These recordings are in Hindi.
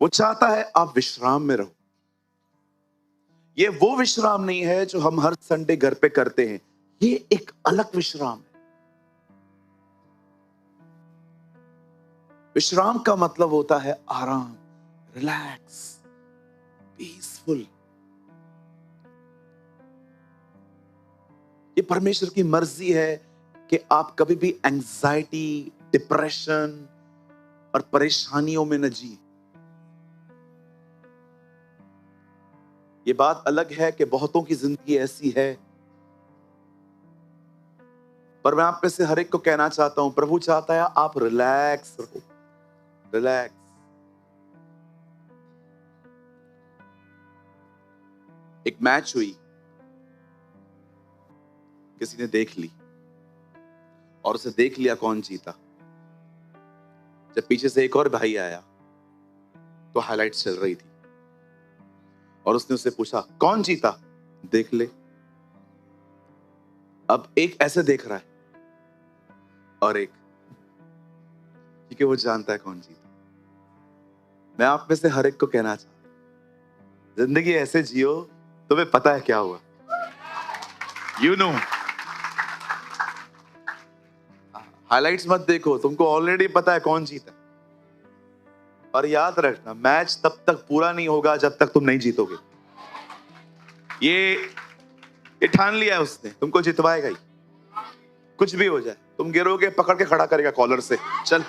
वो चाहता है आप विश्राम में रहो। ये वो विश्राम नहीं है जो हम हर संडे घर पे करते हैं, ये एक अलग विश्राम है। विश्राम का मतलब होता है आराम, रिलैक्स, पीसफुल। ये परमेश्वर की मर्जी है कि आप कभी भी एंजाइटी, डिप्रेशन और परेशानियों में न जिए। ये बात अलग है कि बहुतों की जिंदगी ऐसी है, पर मैं आप में से हर एक को कहना चाहता हूं, प्रभु चाहता है आप रिलैक्स रहो, रिलैक्स। एक मैच हुई, किसी ने देख ली और उसे देख लिया कौन जीता। जब पीछे से एक और भाई आया तो हाइलाइट्स चल रही थी और उसने उससे पूछा कौन जीता, देख ले। अब एक ऐसे देख रहा है और एक, क्योंकि वो जानता है कौन जीता। मैं आप में से हर एक को कहना चाहता हूं, जिंदगी ऐसे जियो तुम्हें पता है क्या हुआ, यू नो। हाइलाइट्स मत देखो, तुमको ऑलरेडी पता है कौन जीता। और याद रखना, मैच तब तक पूरा नहीं होगा जब तक तुम नहीं जीतोगे। ये ठान लिया है उसने, तुमको जितवाएगा ही, कुछ भी हो जाए। तुम गिरोगे पकड़ के खड़ा करेगा कॉलर से, चल।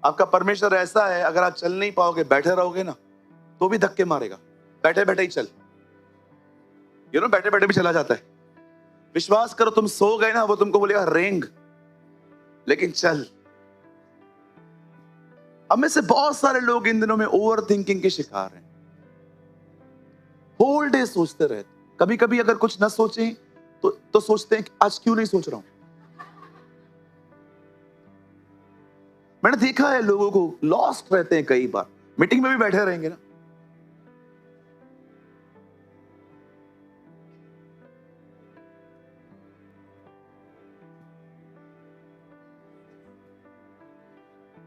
आपका परमेश्वर ऐसा है, अगर आप चल नहीं पाओगे, बैठे रहोगे ना, तो भी धक्के मारेगा। बैठे बैठे ही चल, बैठे बैठे भी चला जाता है। विश्वास करो, तुम सो गए ना, वो तुमको बोलेगा रेंग, लेकिन चल। अब में से बहुत सारे लोग इन दिनों में ओवर थिंकिंग के शिकार हैं। होल डे सोचते रहते। कभी कभी अगर कुछ न सोचें तो सोचते हैं कि आज क्यों नहीं सोच रहा हूं। मैंने देखा है लोगों को लॉस्ट रहते हैं, कई बार मीटिंग में भी बैठे रहेंगे ना,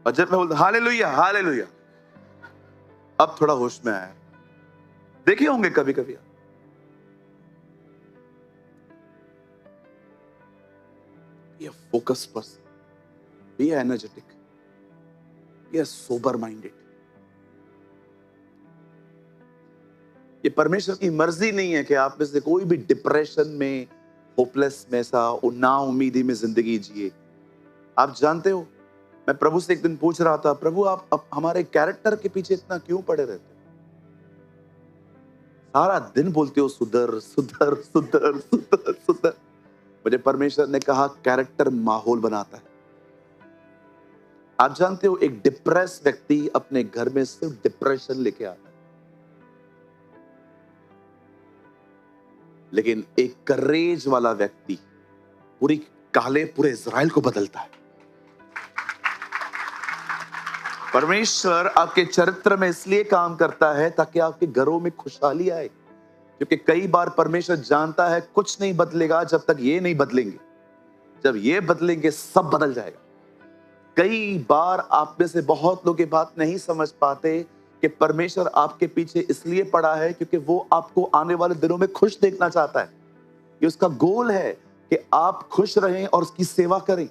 और जब मैं बोलता हालेलुया हालेलुया, अब थोड़ा होश में आया। देखे होंगे कभी कभी आप, be a focused person, be energetic, be a sober minded। ये परमेश्वर की मर्जी नहीं है कि आप में से कोई भी डिप्रेशन में, होपलेस में, सा ना उम्मीदी में जिंदगी जिए। आप जानते हो, मैं प्रभु से एक दिन पूछ रहा था, प्रभु आप हमारे कैरेक्टर के पीछे इतना क्यों पड़े रहते हो? सारा दिन बोलते हो सुधर सुधर सुधर सुधर सुधर। मुझे परमेश्वर ने कहा कैरेक्टर माहौल बनाता है। आप जानते हो, एक डिप्रेस व्यक्ति अपने घर में सिर्फ डिप्रेशन लेके आता है, लेकिन एक करेज वाला व्यक्ति पूरे इज़राइल को बदलता है। परमेश्वर आपके चरित्र में इसलिए काम करता है ताकि आपके घरों में खुशहाली आए, क्योंकि कई बार परमेश्वर जानता है कुछ नहीं बदलेगा जब तक ये नहीं बदलेंगे। जब ये बदलेंगे सब बदल जाएगा। कई बार आप में से बहुत लोग ये बात नहीं समझ पाते कि परमेश्वर आपके पीछे इसलिए पड़ा है क्योंकि वो आपको आने वाले दिनों में खुश देखना चाहता है। ये उसका गोल है कि आप खुश रहें और उसकी सेवा करें।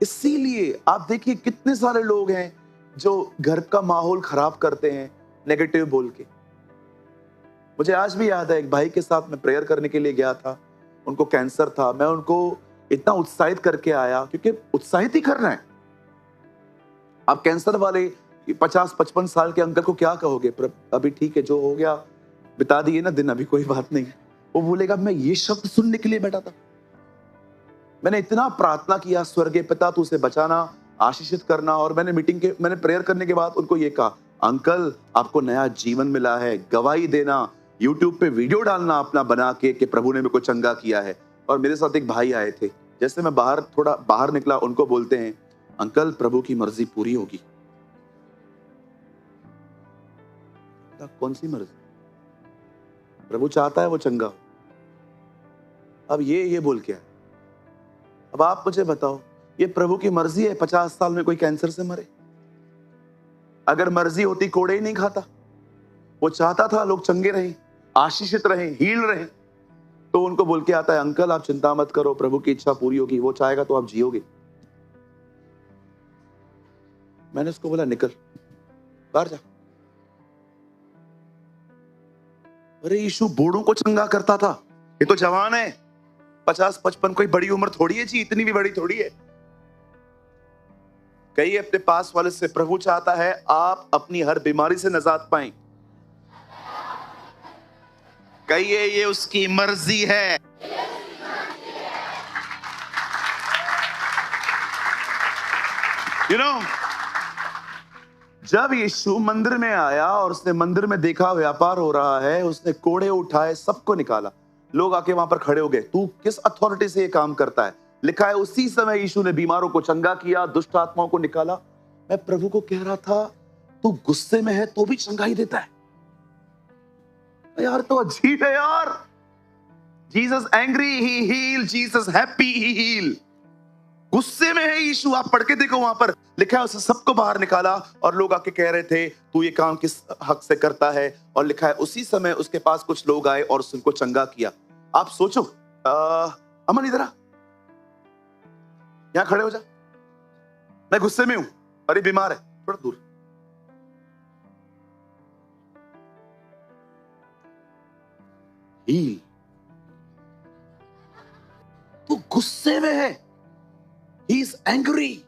इसीलिए आप देखिए कितने सारे लोग हैं जो घर का माहौल खराब करते हैं नेगेटिव बोल के। मुझे आज भी याद है, एक भाई के साथ मैं प्रेयर करने के लिए गया था, उनको कैंसर था। मैं उनको इतना उत्साहित करके आया, क्योंकि उत्साहित ही करना है। आप कैंसर वाले 50-55 साल के अंकल को क्या कहोगे, अभी ठीक है, जो हो गया बिता दिए ना दिन, अभी कोई बात नहीं। वो बोलेगा मैं ये शब्द सुनने के लिए बैठा था। मैंने इतना प्रार्थना किया, स्वर्गीय पिता तू उसे बचाना, आशीषित करना। और मैंने प्रेयर करने के बाद उनको ये कहा, अंकल आपको नया जीवन मिला है, गवाही देना, यूट्यूब पे वीडियो डालना अपना बना के कि प्रभु ने मेरे को चंगा किया है। और मेरे साथ एक भाई आए थे, जैसे मैं थोड़ा बाहर निकला, उनको बोलते हैं अंकल प्रभु की मर्जी पूरी होगी। कौन सी मर्जी? प्रभु चाहता है वो चंगा हो। अब ये बोल के आया। अब आप मुझे बताओ, ये प्रभु की मर्जी है 50 साल में कोई कैंसर से मरे? अगर मर्जी होती कोड़े ही नहीं खाता। वो चाहता था लोग चंगे रहें, आशीषित रहें, हील रहें, तो उनको बोल के आता है, अंकल आप चिंता मत करो, प्रभु की इच्छा पूरी होगी, वो चाहेगा तो आप जियोगे। मैंने उसको बोला निकल बाहर जा। अरे यीशु बूढ़ों को चंगा करता था, ये तो जवान है, 50-55, कोई बड़ी उम्र थोड़ी है जी, इतनी भी बड़ी थोड़ी है। कहिए अपने पास वाले से, प्रभु चाहता है आप अपनी हर बीमारी से निजात पाएं। कहिए ये उसकी मर्जी है। जब यीशु मंदिर में आया और उसने मंदिर में देखा व्यापार हो रहा है, उसने कोड़े उठाए, सबको निकाला। लोग आके वहां पर खड़े हो गए, तू किस अथॉरिटी से ये काम करता है? लिखा है उसी समय यीशु ने बीमारों को चंगा किया, दुष्ट आत्माओं को निकाला। मैं प्रभु को कह रहा था, तू गुस्से में है तो भी चंगाई देता है यार, तो अजीब है यार। Jesus angry he heal, Jesus happy he heal. गुस्से में है यीशु, आप पढ़ के देखो, वहां पर लिखा है उसने सबको बाहर निकाला और लोग आके कह रहे थे तू ये काम किस हक से करता है, और लिखा है उसी समय उसके पास कुछ लोग आए और उसको चंगा किया। आप सोचो, अमन इधर आ, यहां खड़े हो जा, मैं गुस्से में हूं, अरे बीमार है, थोड़ा दूर। हील, तू गुस्से में है, he is angry,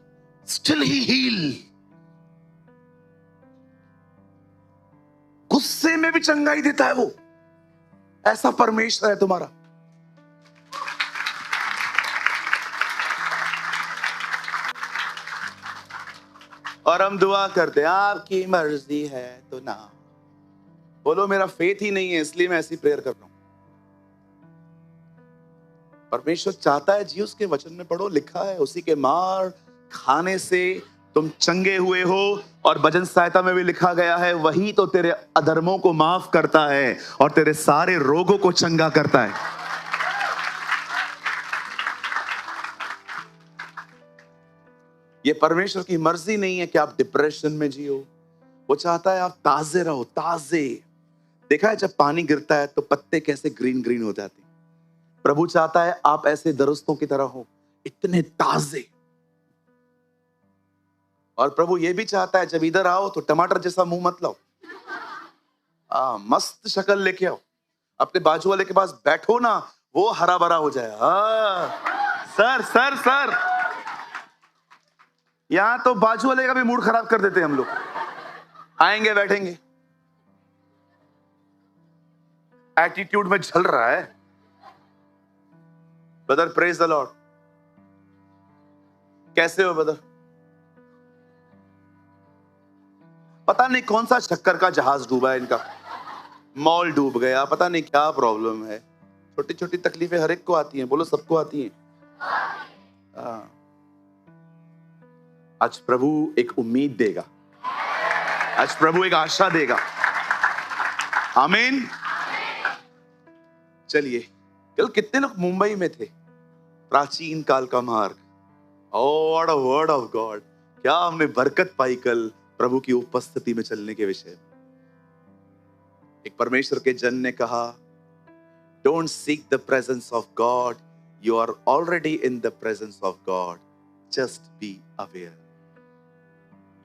still he heal। गुस्से में भी चंगाई देता है वो, ऐसा परमेश्वर है तुम्हारा। और हम दुआ करते हैं आपकी मर्जी है तो ना बोलो, मेरा फेथ ही नहीं है इसलिए मैं ऐसी प्रेयर कर रहा हूं। परमेश्वर चाहता है जी, उसके वचन में पढ़ो, लिखा है उसी के मार खाने से तुम चंगे हुए हो, और भजन सहायता में भी लिखा गया है वही तो तेरे अधर्मों को माफ करता है और तेरे सारे रोगों को चंगा करता है। ये परमेश्वर की मर्जी नहीं है कि आप डिप्रेशन में जियो, वो चाहता है आप ताजे रहो, ताजे। देखा है जब पानी गिरता है तो पत्ते कैसे ग्रीन ग्रीन हो जाते हैं, प्रभु चाहता है आप ऐसे दरख्तों की तरह हो, इतने ताजे। और प्रभु ये भी चाहता है जब इधर आओ तो टमाटर जैसा मुंह मत लाओ, मस्त शक्ल लेके आओ, अपने बाजू वाले के पास बैठो ना, वो हरा भरा हो जाए। सर सर सर, यहां तो बाजू वाले का भी मूड खराब कर देते हैं हम लोग। आएंगे बैठेंगे, एटीट्यूड में चल रहा है। ब्रदर प्रेज द लॉर्ड, कैसे हो ब्रदर? पता नहीं कौन सा शक्कर का जहाज डूबा है इनका, मॉल डूब गया, पता नहीं क्या प्रॉब्लम है। छोटी छोटी तकलीफें हर एक को आती हैं, बोलो सबको आती हैं। आज प्रभु एक उम्मीद देगा, आज प्रभु एक आशा देगा। आमीन। चलिए, कल कितने लोग मुंबई में थे? प्राचीन काल का मार्ग, what a word of God. क्या हमने बरकत पाई कल प्रभु की उपस्थिति में चलने के विषय। एक परमेश्वर के जन ने कहा, don't seek the presence of God, you are already in the presence of God, just be aware.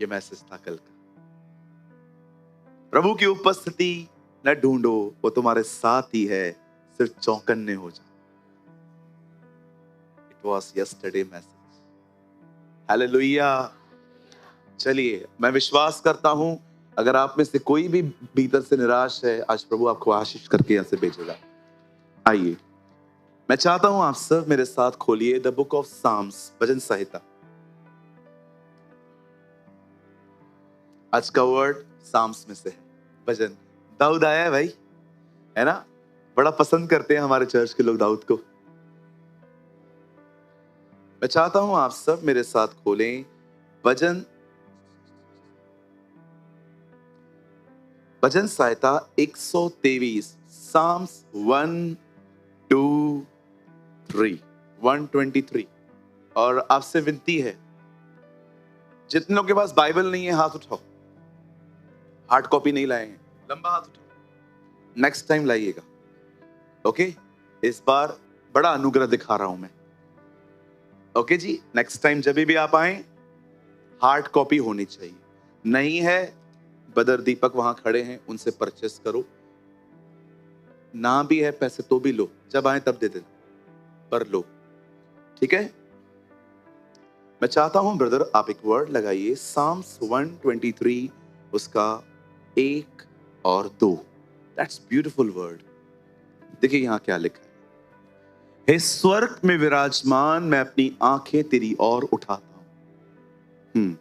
ये मैसेज था कल का। प्रभु की उपस्थिति न ढूंढो, वो तुम्हारे साथ ही है, सिर्फ चौकन्ने हो जाओ। It was yesterday message. Hallelujah. चलिए, मैं विश्वास करता हूं अगर आप में से कोई भी भीतर से निराश है, आज प्रभु आपको आशीष करके यहां से भेजेगा। आइए, मैं चाहता हूं आप सब मेरे साथ खोलिए द बुक ऑफ साम्स, भजन संहिता। आज का वर्ड साम्स में से है, भजन। दाऊद आया है भाई, है ना? बड़ा पसंद करते हैं हमारे चर्च के लोग दाऊद को। मैं चाहता हूं आप सब मेरे साथ खोलें भजन संहिता 123, साम्स 123। और आपसे विनती है, जितने लोगों के पास बाइबल नहीं है हाथ उठाओ, हार्ड कॉपी नहीं लाए हैं, लंबा हाथ उठाओ, नेक्स्ट टाइम लाइएगा। ओके, इस बार बड़ा अनुग्रह दिखा रहा हूं मैं। ओके जी, नेक्स्ट टाइम जब भी आप आए हार्ड कॉपी होनी चाहिए। नहीं है, बदर दीपक वहां खड़े हैं, उनसे परचेस करो। ना भी है पैसे तो भी लो, जब आए तब दे देना, पर लो। ठीक है, मैं चाहता हूं ब्रदर आप एक वर्ड लगाइए, साम्स 123 उसका 1 और 2। That's beautiful word. देखिए यहां क्या लिखा है, हे स्वर्ग में विराजमान, मैं अपनी आंखें तेरी ओर उठाता हूं।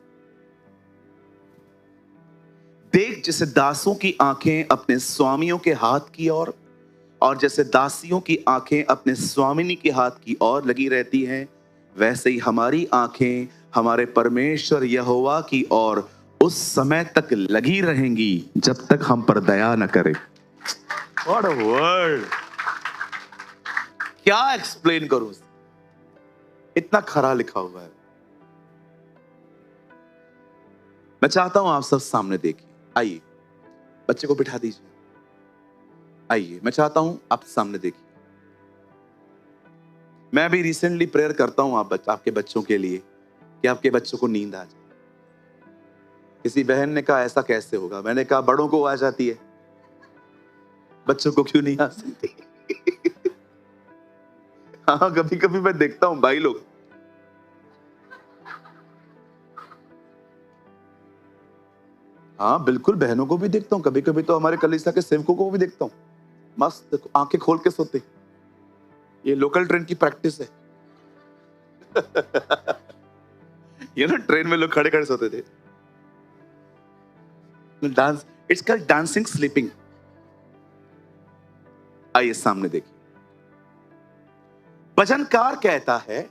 देख जैसे दासों की आंखें अपने स्वामियों के हाथ की ओर, और जैसे दासियों की आंखें अपने स्वामिनी के हाथ की ओर लगी रहती हैं, वैसे ही हमारी आंखें हमारे परमेश्वर यहोवा की ओर उस समय तक लगी रहेंगी जब तक हम पर दया न करे। What a word! क्या एक्सप्लेन करूं, इतना खरा लिखा हुआ है। मैं चाहता हूं आप सब सामने देखिए, आइए बच्चे को बिठा दीजिए, आइए मैं चाहता हूं आप सामने देखिए। मैं अभी रिसेंटली प्रेयर करता हूं आपके बच्चों के लिए कि आपके बच्चों को नींद आ जाए। किसी बहन ने कहा ऐसा कैसे होगा, मैंने कहा बड़ों को आ जाती है, बच्चों को क्यों नहीं आ सकती? हाँ, कभी कभी मैं देखता हूं भाई लोग, हाँ बिल्कुल बहनों को भी देखता हूं, कभी कभी तो हमारे कलीसिया के सेवकों को भी देखता हूं, मस्त आंखें खोल के सोते। ये लोकल ट्रेन की प्रैक्टिस है। ये ना ट्रेन में लोग खड़े खड़े सोते थे, dance, it's called dancing sleeping. आइए सामने देखिए, भजनकार कहता है,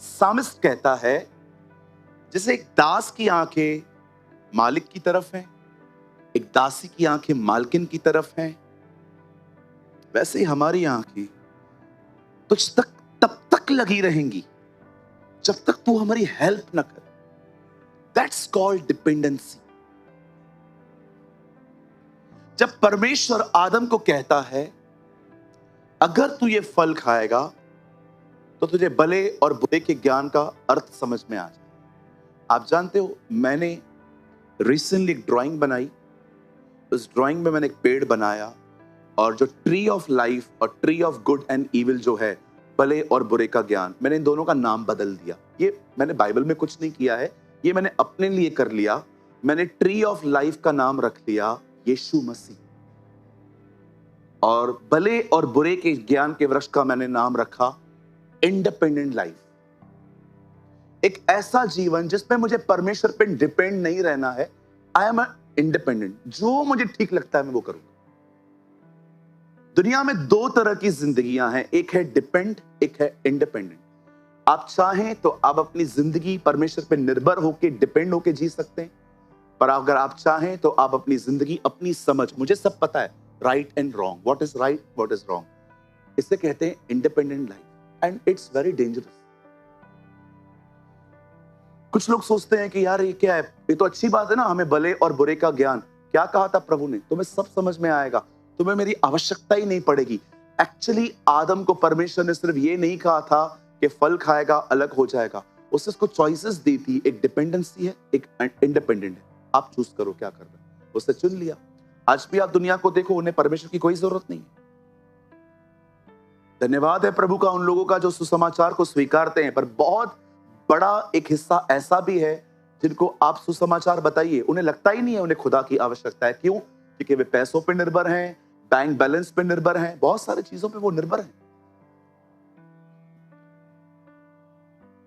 सामिस्ट कहता है, जैसे एक दास की आंखें मालिक की तरफ हैं, एक दासी की आंखें मालकिन की तरफ हैं, वैसे ही हमारी आंखें तुझ तक तब तक लगी रहेंगी जब तक तू हमारी हेल्प ना कर। That's called dependency. जब परमेश्वर आदम को कहता है अगर तू ये फल खाएगा तो तुझे भले और बुरे के ज्ञान का अर्थ समझ में आ जाए। आप जानते हो, मैंने रिसेंटली एक ड्राइंग बनाई, उस ड्राइंग में मैंने एक पेड़ बनाया, और जो ट्री ऑफ लाइफ और tree of good and evil जो है, भले और बुरे का ज्ञान, मैंने इन दोनों का नाम बदल दिया। ये मैंने बाइबल में कुछ नहीं किया है, ये मैंने अपने लिए कर लिया। मैंने ट्री ऑफ लाइफ का नाम रख लिया यीशु मसीह, और भले और बुरे के ज्ञान के वृक्ष का मैंने नाम रखा इंडिपेंडेंट लाइफ। एक ऐसा जीवन जिसमें मुझे परमेश्वर पे डिपेंड नहीं रहना है। आई एम इंडिपेंडेंट, जो मुझे ठीक लगता है मैं वो करूंगा। दुनिया में दो तरह की जिंदगियां हैं, एक है डिपेंड, एक है इंडिपेंडेंट। आप चाहें तो आप अपनी जिंदगी परमेश्वर पे निर्भर होकर डिपेंड होकर जी सकते हैं, पर अगर आप चाहें तो आप अपनी जिंदगी अपनी समझ, मुझे सब पता है right and wrong, what is right what is wrong, इसे कहते हैं independent life, and it's very dangerous. कुछ लोग सोचते हैं कि यार ये क्या है, ये तो अच्छी बात है ना, हमें भले और बुरे का ज्ञान। क्या कहा था प्रभु ने, तुम्हें सब समझ में आएगा, तुम्हें मेरी आवश्यकता ही नहीं पड़ेगी। एक्चुअली आदम को परमेश्वर ने सिर्फ ये नहीं कहा था कि फल खाएगा अलग हो जाएगा, उसने उसको चॉइसेस दी थी, एक डिपेंडेंसी है, एक इंडिपेंडेंट है, आप चूज करो क्या कर रहे हो। उसने चुन लिया। आज भी आप दुनिया को देखो, उन्हें परमेश्वर की कोई जरूरत नहीं है। धन्यवाद है प्रभु का उन लोगों का जो सुसमाचार को स्वीकारते हैं, पर बहुत बड़ा एक हिस्सा ऐसा भी है जिनको आप सुसमाचार बताइए, उन्हें लगता ही नहीं है उन्हें खुदा की आवश्यकता है। क्यों? क्योंकि वे पैसों पे निर्भर हैं, बैंक बैलेंस पे निर्भर हैं, बहुत सारी चीजों पे वो निर्भर हैं।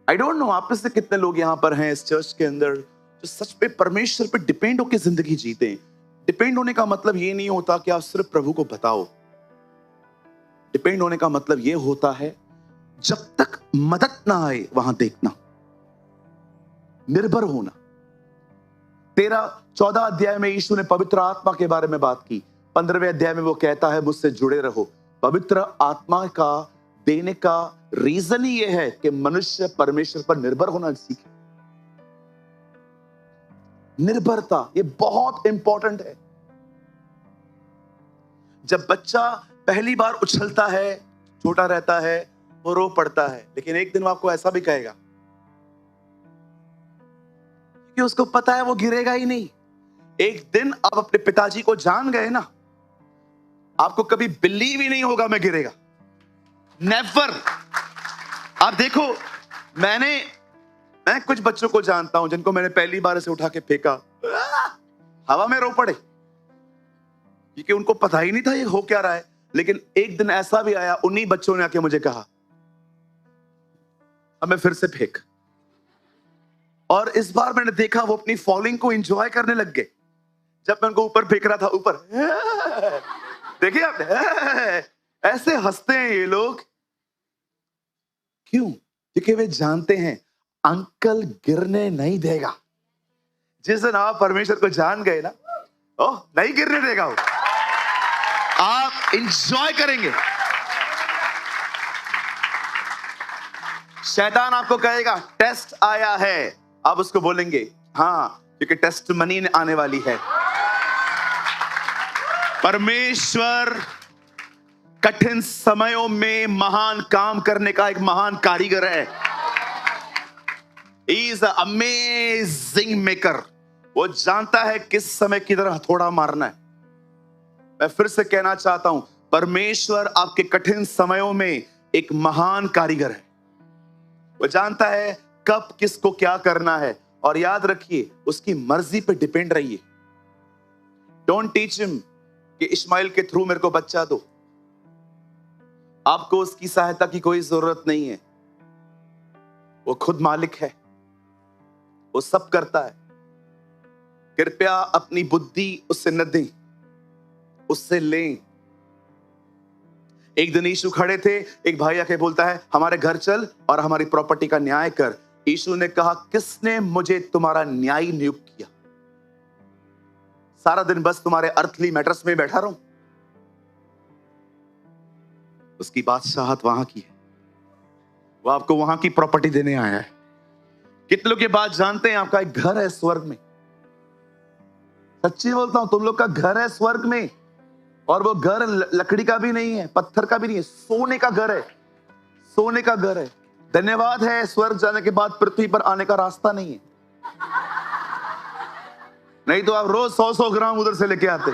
आई डोंट नो आप में से कितने लोग यहां पर हैं इस चर्च के अंदर जो सच पे परमेश्वर पे डिपेंड होकर जिंदगी जीते हैं। डिपेंड होने का मतलब ये नहीं होता कि आप सिर्फ प्रभु को बताओ। डिपेंड होने का मतलब ये होता है जब तक मदद ना आए वहां देखना, निर्भर होना। 14 अध्याय में यीशु ने पवित्र आत्मा के बारे में बात की। 15वें अध्याय में वो कहता है मुझसे जुड़े रहो। पवित्र आत्मा का देने का रीजन ही यह है कि मनुष्य परमेश्वर पर निर्भर होना सीखे। निर्भरता ये बहुत इंपॉर्टेंट है। जब बच्चा पहली बार उछलता है, छोटा रहता है, वो रो पड़ता है, लेकिन एक दिन वो आपको ऐसा भी कहेगा कि उसको पता है वो गिरेगा ही नहीं। एक दिन आप अपने पिताजी को जान गए ना, आपको कभी बिलीव ही नहीं होगा मैं गिरेगा, नेवर। आप देखो, मैं कुछ बच्चों को जानता हूं जिनको मैंने पहली बार ऐसे उठा के फेंका, हवा में रो पड़े, क्योंकि उनको पता ही नहीं था ये हो क्या रहा है। लेकिन एक दिन ऐसा भी आया, उन्हीं बच्चों ने आके मुझे कहा अब मैं फिर से फेंक, और इस बार मैंने देखा वो अपनी फॉलिंग को एंजॉय करने लग गए। जब मैं उनको ऊपर फेंक रहा था, ऊपर देखिए आपने, ऐसे हंसते हैं ये लोग। क्यों? क्योंकि वे जानते हैं अंकल गिरने नहीं देगा। जिस दिन आप परमेश्वर को जान गए ना, ओह नहीं गिरने देगा वो, आप एंजॉय करेंगे। शैतान आपको कहेगा टेस्ट आया है, आप उसको बोलेंगे हाँ, क्योंकि टेस्ट मनी आने वाली है। परमेश्वर कठिन समयों में महान काम करने का एक महान कारीगर है। He is an amazing maker। वो जानता है किस समय किधर हथौड़ा मारना है। मैं फिर से कहना चाहता हूं, परमेश्वर आपके कठिन समयों में एक महान कारीगर है। वो जानता है कब किसको क्या करना है, और याद रखिए उसकी मर्जी पे डिपेंड रहिए। डोंट टीच हिम कि इस्माइल के थ्रू मेरे को बच्चा दो। आपको उसकी सहायता की कोई जरूरत नहीं है, वो खुद मालिक है, वो सब करता है। कृपया अपनी बुद्धि उससे न दें, उससे लें। एक दिन यीशु खड़े थे, एक भाई आके बोलता है हमारे घर चल और हमारी प्रॉपर्टी का न्याय कर। यीशु ने कहा किसने मुझे तुम्हारा न्यायी नियुक्त किया? सारा दिन बस तुम्हारे अर्थली मैटर्स में बैठा रहूं? उसकी बादशाहत वहां की है, वो आपको वहां की प्रॉपर्टी देने आया है। कितने लोग ये बात जानते हैं आपका एक घर है स्वर्ग में? सच्ची बोलता हूं, तुम लोग का घर है स्वर्ग में, और वो घर लकड़ी का भी नहीं है, पत्थर का भी नहीं है, सोने का घर है। सोने का घर है। धन्यवाद है स्वर्ग जाने के बाद पृथ्वी पर आने का रास्ता नहीं है, नहीं तो आप रोज 100-100 ग्राम उधर से लेके आते।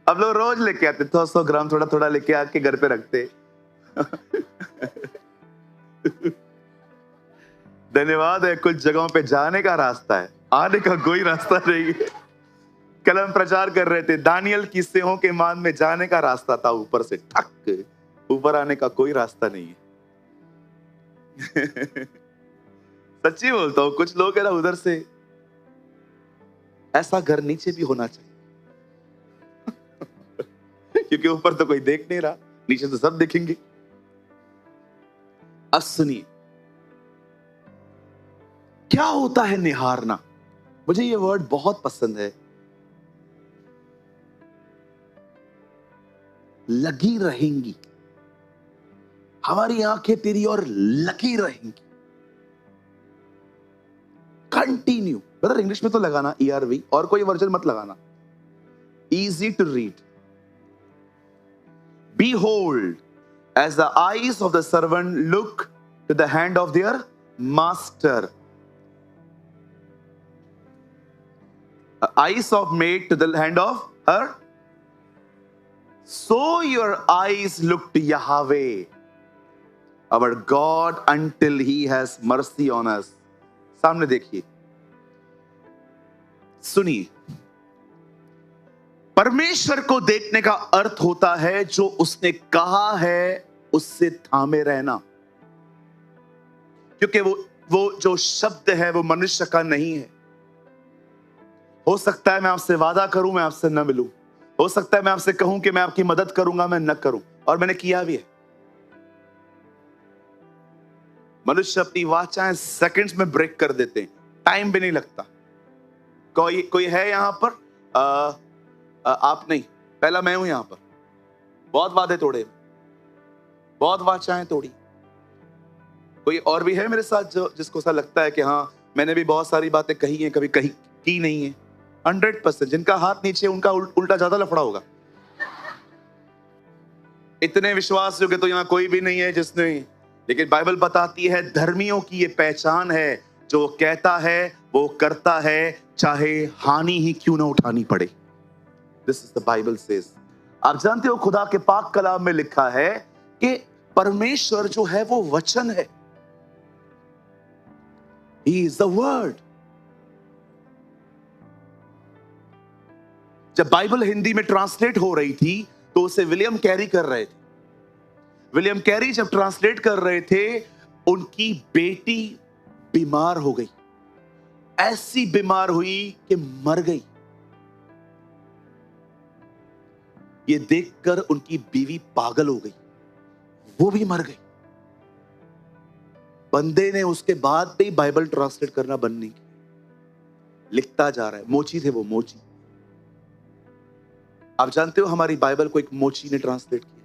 अब लोग रोज लेके आते, 100 ग्राम थोड़ा थोड़ा लेके आके घर पे रखते। धन्यवाद है कुछ जगहों पे जाने का रास्ता है, आने का कोई रास्ता नहीं है। कल हम प्रचार कर रहे थे, दानियल की सिंहों के मान में जाने का रास्ता था, ऊपर से ठक, ऊपर आने का कोई रास्ता नहीं है। सच्ची बोलता हूं, कुछ लोग है ना उधर से, ऐसा घर नीचे भी होना चाहिए। क्योंकि ऊपर तो कोई देख नहीं रहा, नीचे तो सब देखेंगे। अब सुनिए, क्या होता है निहारना? मुझे ये वर्ड बहुत पसंद है। लगी रहेंगी, हमारी आंखें तेरी और लगी रहेंगी। कंटिन्यू, ब्रदर इंग्लिश में तो लगाना ERV, और कोई वर्जन मत लगाना। Easy to read. Behold, as the eyes of the servant look to the hand of their master, eyes of maid to the hand of her, so your eyes look to Yahweh, our God, until He has mercy on us. सामने देखिए, सुनिए, परमेश्वर को देखने का अर्थ होता है जो उसने कहा है उससे थामे रहना। क्योंकि वो जो शब्द है वो मनुष्य का नहीं है। हो सकता है मैं आपसे वादा करूं, मैं आपसे न मिलूं। हो सकता है मैं आपसे कहूं कि मैं आपकी मदद करूंगा, मैं न करूं, और मैंने किया भी है। मनुष्य अपनी वाचाएं सेकंड्स में ब्रेक कर देते हैं, टाइम भी नहीं लगता। कोई है यहां पर? आप नहीं, पहला मैं हूं यहां पर। बहुत वादे तोड़े, बहुत वाचाएं तोड़ी। कोई और भी है मेरे साथ जो जिसको ऐसा लगता है कि हाँ मैंने भी बहुत सारी बातें कही हैं, कभी कही की नहीं है? 100%। जिनका हाथ नीचे उनका उल्टा ज्यादा लफड़ा होगा। इतने विश्वास योग्य तो यहाँ कोई भी नहीं है जिसने, लेकिन बाइबल बताती है धर्मियों की ये पहचान है, जो वो कहता है वो करता है, चाहे हानि ही क्यों ना उठानी पड़े। This is the Bible says. आप जानते हो खुदा के पाक कलाम में लिखा है कि परमेश्वर जो है वो वचन है। He is the word। जब बाइबल हिंदी में ट्रांसलेट हो रही थी तो उसे विलियम कैरी कर रहे थे। विलियम कैरी जब ट्रांसलेट कर रहे थे, उनकी बेटी बीमार हो गई, ऐसी बीमार हुई कि मर गई। ये देखकर उनकी बीवी पागल हो गई, वो भी मर गई। बंदे ने उसके बाद भी बाइबल ट्रांसलेट करना बंद नहीं किया, लिखता जा रहा है। मोची थे वो, मोची। आप जानते हो हमारी बाइबल को एक मोची ने ट्रांसलेट किया,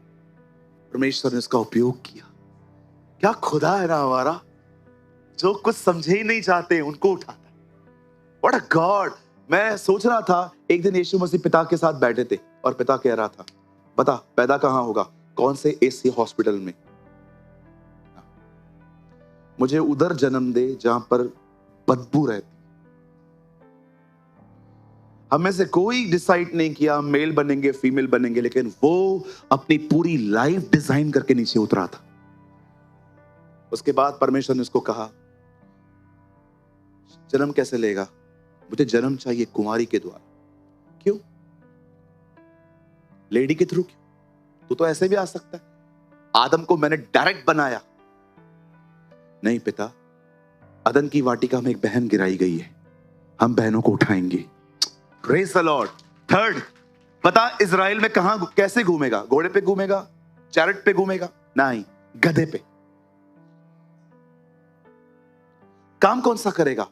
परमेश्वर ने उसका उपयोग किया। क्या खुदा है ना हमारा, जो कुछ समझे ही नहीं चाहते उनको उठाता है। What a God. मैं सोच रहा था, एक दिन यीशु मसीह पिता के साथ बैठे थे और पिता कह रहा था, बता पैदा कहां होगा, कौन से एसी हॉस्पिटल में, मुझे उधर जन्म दे जहां पर बदबू रहती। हमें से कोई डिसाइड नहीं किया मेल बनेंगे फीमेल बनेंगे, लेकिन वो अपनी पूरी लाइफ डिजाइन करके नीचे उतरा था। उसके बाद परमेश्वर ने उसको कहा, जन्म कैसे लेगा, मुझे जन्म चाहिए कुंवारी के द्वारा। क्यों? लेडी के थ्रू क्यों? तू तो ऐसे भी आ सकता है। आदम को मैंने डायरेक्ट बनाया। नहीं पिता, अदन की वाटिका में एक बहन गिराई गई है, हम बहनों को उठाएंगे। Praise the Lord. थर्ड, पता इजराइल में कहां कैसे घूमेगा? घोड़े पे घूमेगा, चैरेट पे घूमेगा? नहीं, गधे पे। काम कौन सा करेगा?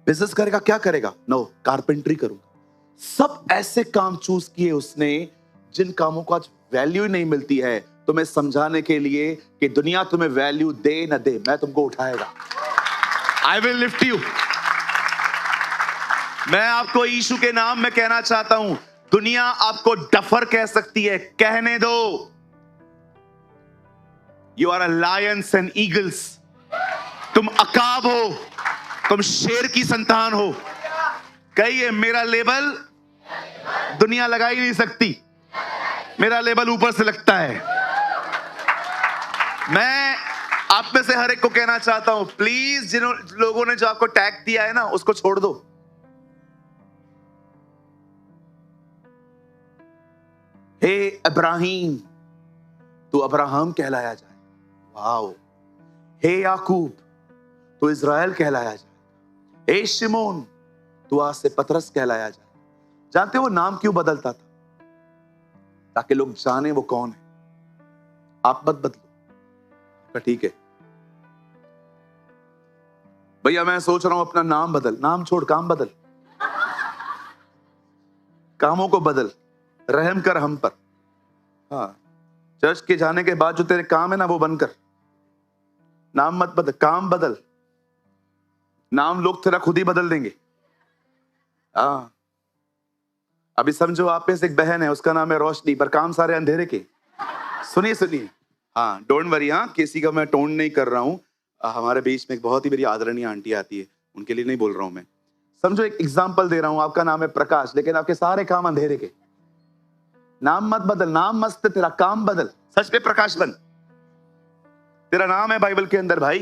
बिजनेस करेगा? क्या करेगा? नो, कारपेंट्री करूंगा। सब ऐसे काम चूज किए उसने जिन कामों को आज वैल्यू नहीं मिलती है, तुम्हें समझाने के लिए कि दुनिया तुम्हें वैल्यू दे न दे, मैं तुमको उठाएगा। I will lift you. मैं आपको यीशु के नाम में कहना चाहता हूं, दुनिया आपको डफर कह सकती है, कहने दो। You are a lions and eagles. तुम अकाब हो, तुम शेर की संतान हो। कहिए, मेरा लेबल दुनिया लगा ही नहीं सकती, मेरा लेबल ऊपर से लगता है। मैं आप में से हर एक को कहना चाहता हूं, प्लीज जिन लोगों ने जो आपको टैग दिया है ना, उसको छोड़ दो। हे इब्राहिम, तू अब्राहम कहलाया जाए। वाओ। हे याकूब, तू इज़राइल कहलाया जाए। हे शिमोन, तू आज से पतरस कहलाया जाए। जानते हो वो नाम क्यों बदलता था? ताकि लोग जाने वो कौन है। आप मत बदलो। ठीक है भैया, मैं सोच रहा हूं अपना नाम बदल। नाम छोड़, काम बदल। कामों को बदल, रहम कर हम पर। हाँ, चर्च के जाने के बाद जो तेरे काम है ना, वो बंद कर। नाम मत बदल, काम बदल। नाम लोग तेरा खुद ही बदल देंगे। हाँ, अभी समझो आप में से एक बहन है, उसका नाम है रोशनी, पर काम सारे अंधेरे के। सुनिए सुनिए, हाँ डोंट वरी। हाँ, किसी का मैं टोन नहीं कर रहा हूँ। हमारे बीच में एक बहुत ही मेरी आदरणीय आंटी आती है, उनके लिए नहीं बोल रहा हूं मैं। समझो एक एग्जाम्पल दे रहा हूं, आपका नाम है प्रकाश, लेकिन आपके सारे काम अंधेरे के। नाम मत बदल, नाम मस्त, तेरा काम बदल। सच में प्रकाश बन। तेरा नाम है बाइबल के अंदर भाई।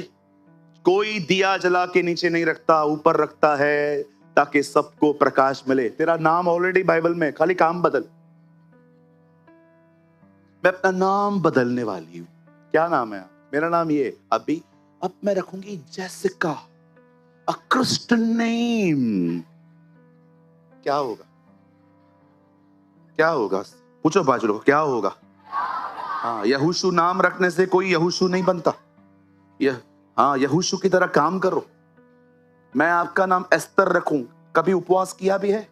कोई दिया जला के नीचे नहीं रखता, ऊपर रखता है ताकि सबको प्रकाश मिले। तेरा नाम ऑलरेडी बाइबल में, खाली काम बदल। मैं अपना नाम बदलने वाली हूं। क्या नाम है? मेरा नाम ये अभी, अब मैं रखूंगी जेसिका, अ क्रिश्चियन नेम। क्या होगा? क्या होगा? पूछो बाजू लोग, क्या होगा? हाँ, यहोशू नाम रखने से कोई यहोशू नहीं बनता। हाँ, यहोशू की तरह काम करो। मैं आपका नाम एस्तर रखूं, कभी उपवास किया भी है?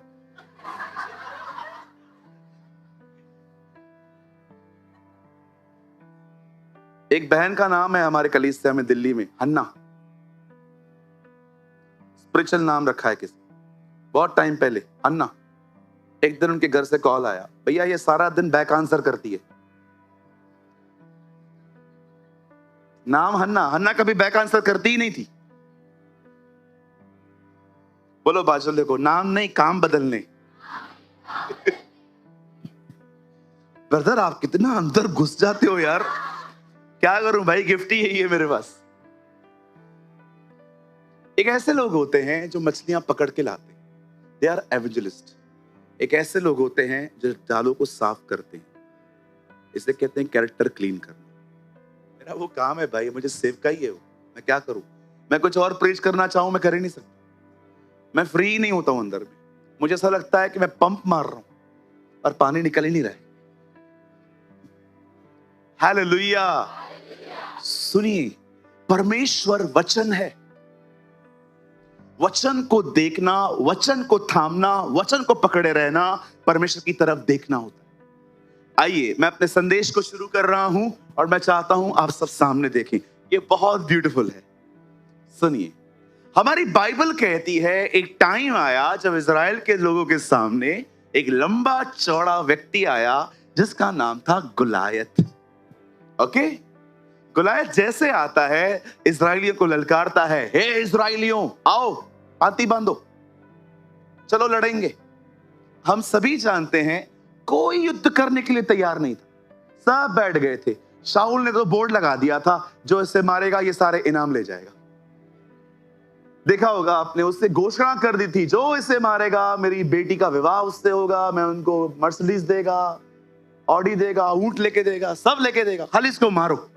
एक बहन का नाम है हमारे कलीसिया में दिल्ली में, हन्ना। स्पिरिचुअल नाम रखा है किसी, बहुत टाइम पहले, हन्ना। एक दिन उनके घर से कॉल आया, भैया ये सारा दिन बैक आंसर करती है। नाम हन्ना, हन्ना कभी बैक आंसर करती ही नहीं थी। बोलो बाजू देखो, नाम नहीं काम बदलने। ब्रदर आप कितना अंदर घुस जाते हो यार, क्या करूं भाई, गिफ्ट ही है मेरे पास। एक ऐसे लोग होते हैं जो मछलियां पकड़ के लाते हैं, दे आर एवेंजलिस्ट। एक ऐसे लोग होते हैं जो जालों को साफ करते हैं, इसे कहते हैं कैरेक्टर क्लीन करना। मेरा वो काम है भाई, मुझे सेव का ही है वो, मैं क्या करूं। मैं कुछ और प्रीच करना चाहूं, मैं कर ही नहीं सकता, मैं फ्री नहीं होता हूं अंदर में। मुझे ऐसा लगता है कि मैं पंप मार रहा हूं और पानी निकल ही नहीं रहा है। हालेलुया। सुनिए, परमेश्वर वचन है। वचन को देखना, वचन को थामना, वचन को पकड़े रहना, परमेश्वर की तरफ देखना होता है। आइए मैं अपने संदेश को शुरू कर रहा हूं और मैं चाहता हूं आप सब सामने देखें, ये बहुत ब्यूटीफुल है। सुनिए, हमारी बाइबल कहती है एक टाइम आया जब इजराइल के लोगों के सामने एक लंबा चौड़ा व्यक्ति आया जिसका नाम था गुलायत। ओके, गुलायत जैसे आता है इजराइलियों को ललकारता है, हे इजराइलियों आओ पाती बांधो, चलो लड़ेंगे। हम सभी जानते हैं कोई युद्ध करने के लिए तैयार नहीं था, सब बैठ गए थे। शाऊल ने तो बोर्ड लगा दिया था, जो इसे मारेगा ये सारे इनाम ले जाएगा। देखा होगा आपने, उससे घोषणा कर दी थी, जो इसे मारेगा मेरी बेटी का विवाह उससे होगा, मैं उनको मर्सिडीज देगा, ऑडी देगा, ऊंट लेके देगा, सब लेके देगा, खाली इसको मारो।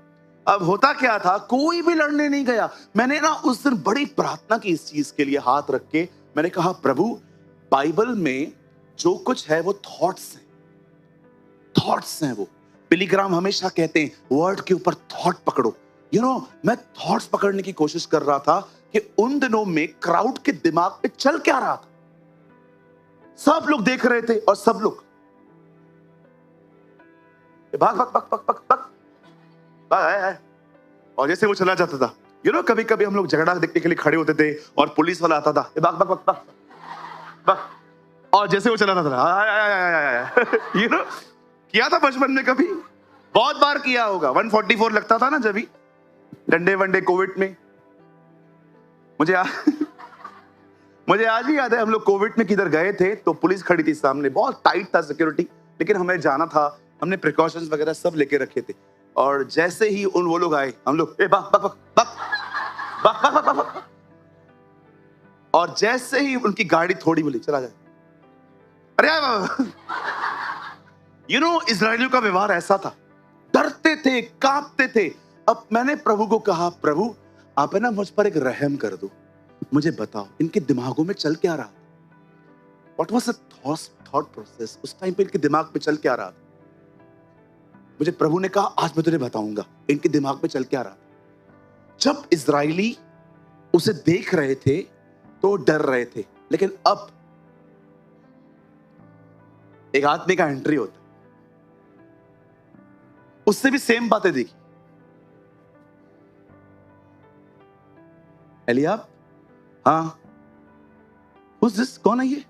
अब होता क्या था, कोई भी लड़ने नहीं गया। मैंने ना उस दिन बड़ी प्रार्थना की इस चीज के लिए, हाथ रख के मैंने कहा, प्रभु बाइबल में जो कुछ है वो थॉट्स हैं, थॉट्स हैं वो। पिलीग्राम हमेशा कहते हैं वर्ड के ऊपर थॉट पकड़ो। मैं थॉट्स पकड़ने की कोशिश कर रहा था कि उन दिनों में क्राउड के दिमाग पे चल क्या रहा था। सब लोग देख रहे थे और सब लोग भाग भाग भाग भाग भाग भाग, और जैसे वो चला जाता था, कभी कभी हम लोग झगड़ा देखने के लिए खड़े होते थे और पुलिस वाला आता था, भाग भाग भाग भाग भाग, और जैसे वो चला जाता था, किया था बचपन में, कभी बहुत बार किया होगा। 144 लगता था ना जब भी डंडे वंडे कोविड में। मुझे आज भी याद है, हम लोग कोविड में किधर गए थे तो पुलिस खड़ी थी सामने, बहुत टाइट था सिक्योरिटी, लेकिन हमें जाना था, हमने प्रिकॉशंस वगैरह सब लेके रखे थे। और जैसे ही वो लोग आए, हम लोग और जैसे ही उनकी गाड़ी थोड़ी बोली चला जाए, अरे इजराइलियों का व्यवहार ऐसा था, डरते थे, कांपते थे। अब मैंने प्रभु को कहा, प्रभु आप है ना मुझ पर एक रहम कर दो, मुझे बताओ इनके दिमागों में चल क्या रहा था, what was the thought process, उस टाइम पे इनके दिमाग में चल क्या रहा था। मुझे प्रभु ने कहा, आज मैं तुझे बताऊंगा इनके दिमाग में चल क्या रहा था। जब इजराइली उसे देख रहे थे तो डर रहे थे, लेकिन अब एक आदमी का एंट्री होता, उससे भी सेम बातें देखी। एलियाब, हाँ who's this? कौन है ये?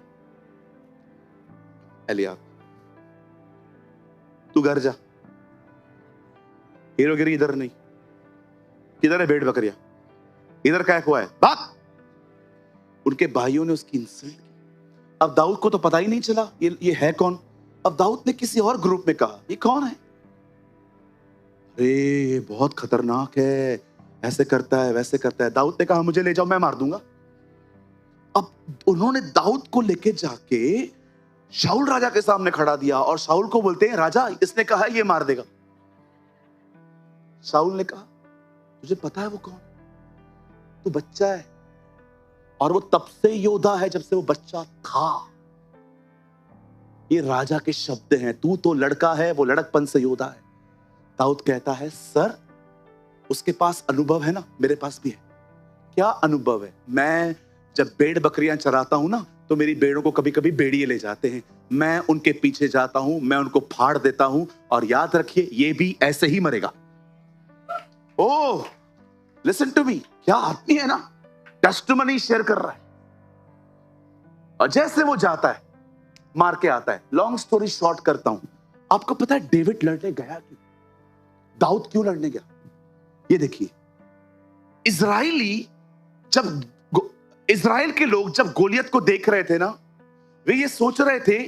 एलियाब, तू घर जा, हीरोगिरी इधर नहीं, किधर है भेड़ बकरियां, इधर क्या हुआ है, भाग। उनके भाइयों ने उसकी इंसल्ट की। अब दाऊद को तो पता ही नहीं चला ये है कौन। अब दाऊद ने किसी और ग्रुप में कहा, ये कौन है? अरे ये बहुत खतरनाक है, ऐसे करता है वैसे करता है। दाऊद ने कहा, मुझे ले जाओ, मैं मार दूंगा। अब उन्होंने दाऊद को लेके जाके शाऊल राजा के सामने खड़ा दिया और शाऊल को बोलते हैं, राजा इसने कहा ये मार देगा। शाऊल ने कहा, तुझे पता है वो कौन? तू बच्चा है, और वो तब से योद्धा है जब से वो बच्चा था। ये राजा के शब्द हैं, तू तो लड़का है, वो लड़कपन से योद्धा है। दाऊद कहता है, सर उसके पास अनुभव है ना, मेरे पास भी है। क्या अनुभव है? मैं जब भेड़ बकरियां चराता हूं ना, तो मेरी भेड़ों को कभी कभी भेड़िए ले जाते हैं, मैं उनके पीछे जाता हूं, मैं उनको फाड़ देता हूं, और याद रखिए ये भी ऐसे ही मरेगा। ओह, लिसन टू मी, क्या आदमी है ना, टेस्टिमनी शेयर कर रहा है। और जैसे वो जाता है, मार के आता है। लॉन्ग स्टोरी शॉर्ट करता हूं, आपको पता है डेविड लड़ने गया क्यों? दाऊद क्यों लड़ने गया? ये देखिए, इजराइल के लोग जब गोलियत को देख रहे थे ना, वे ये सोच रहे थे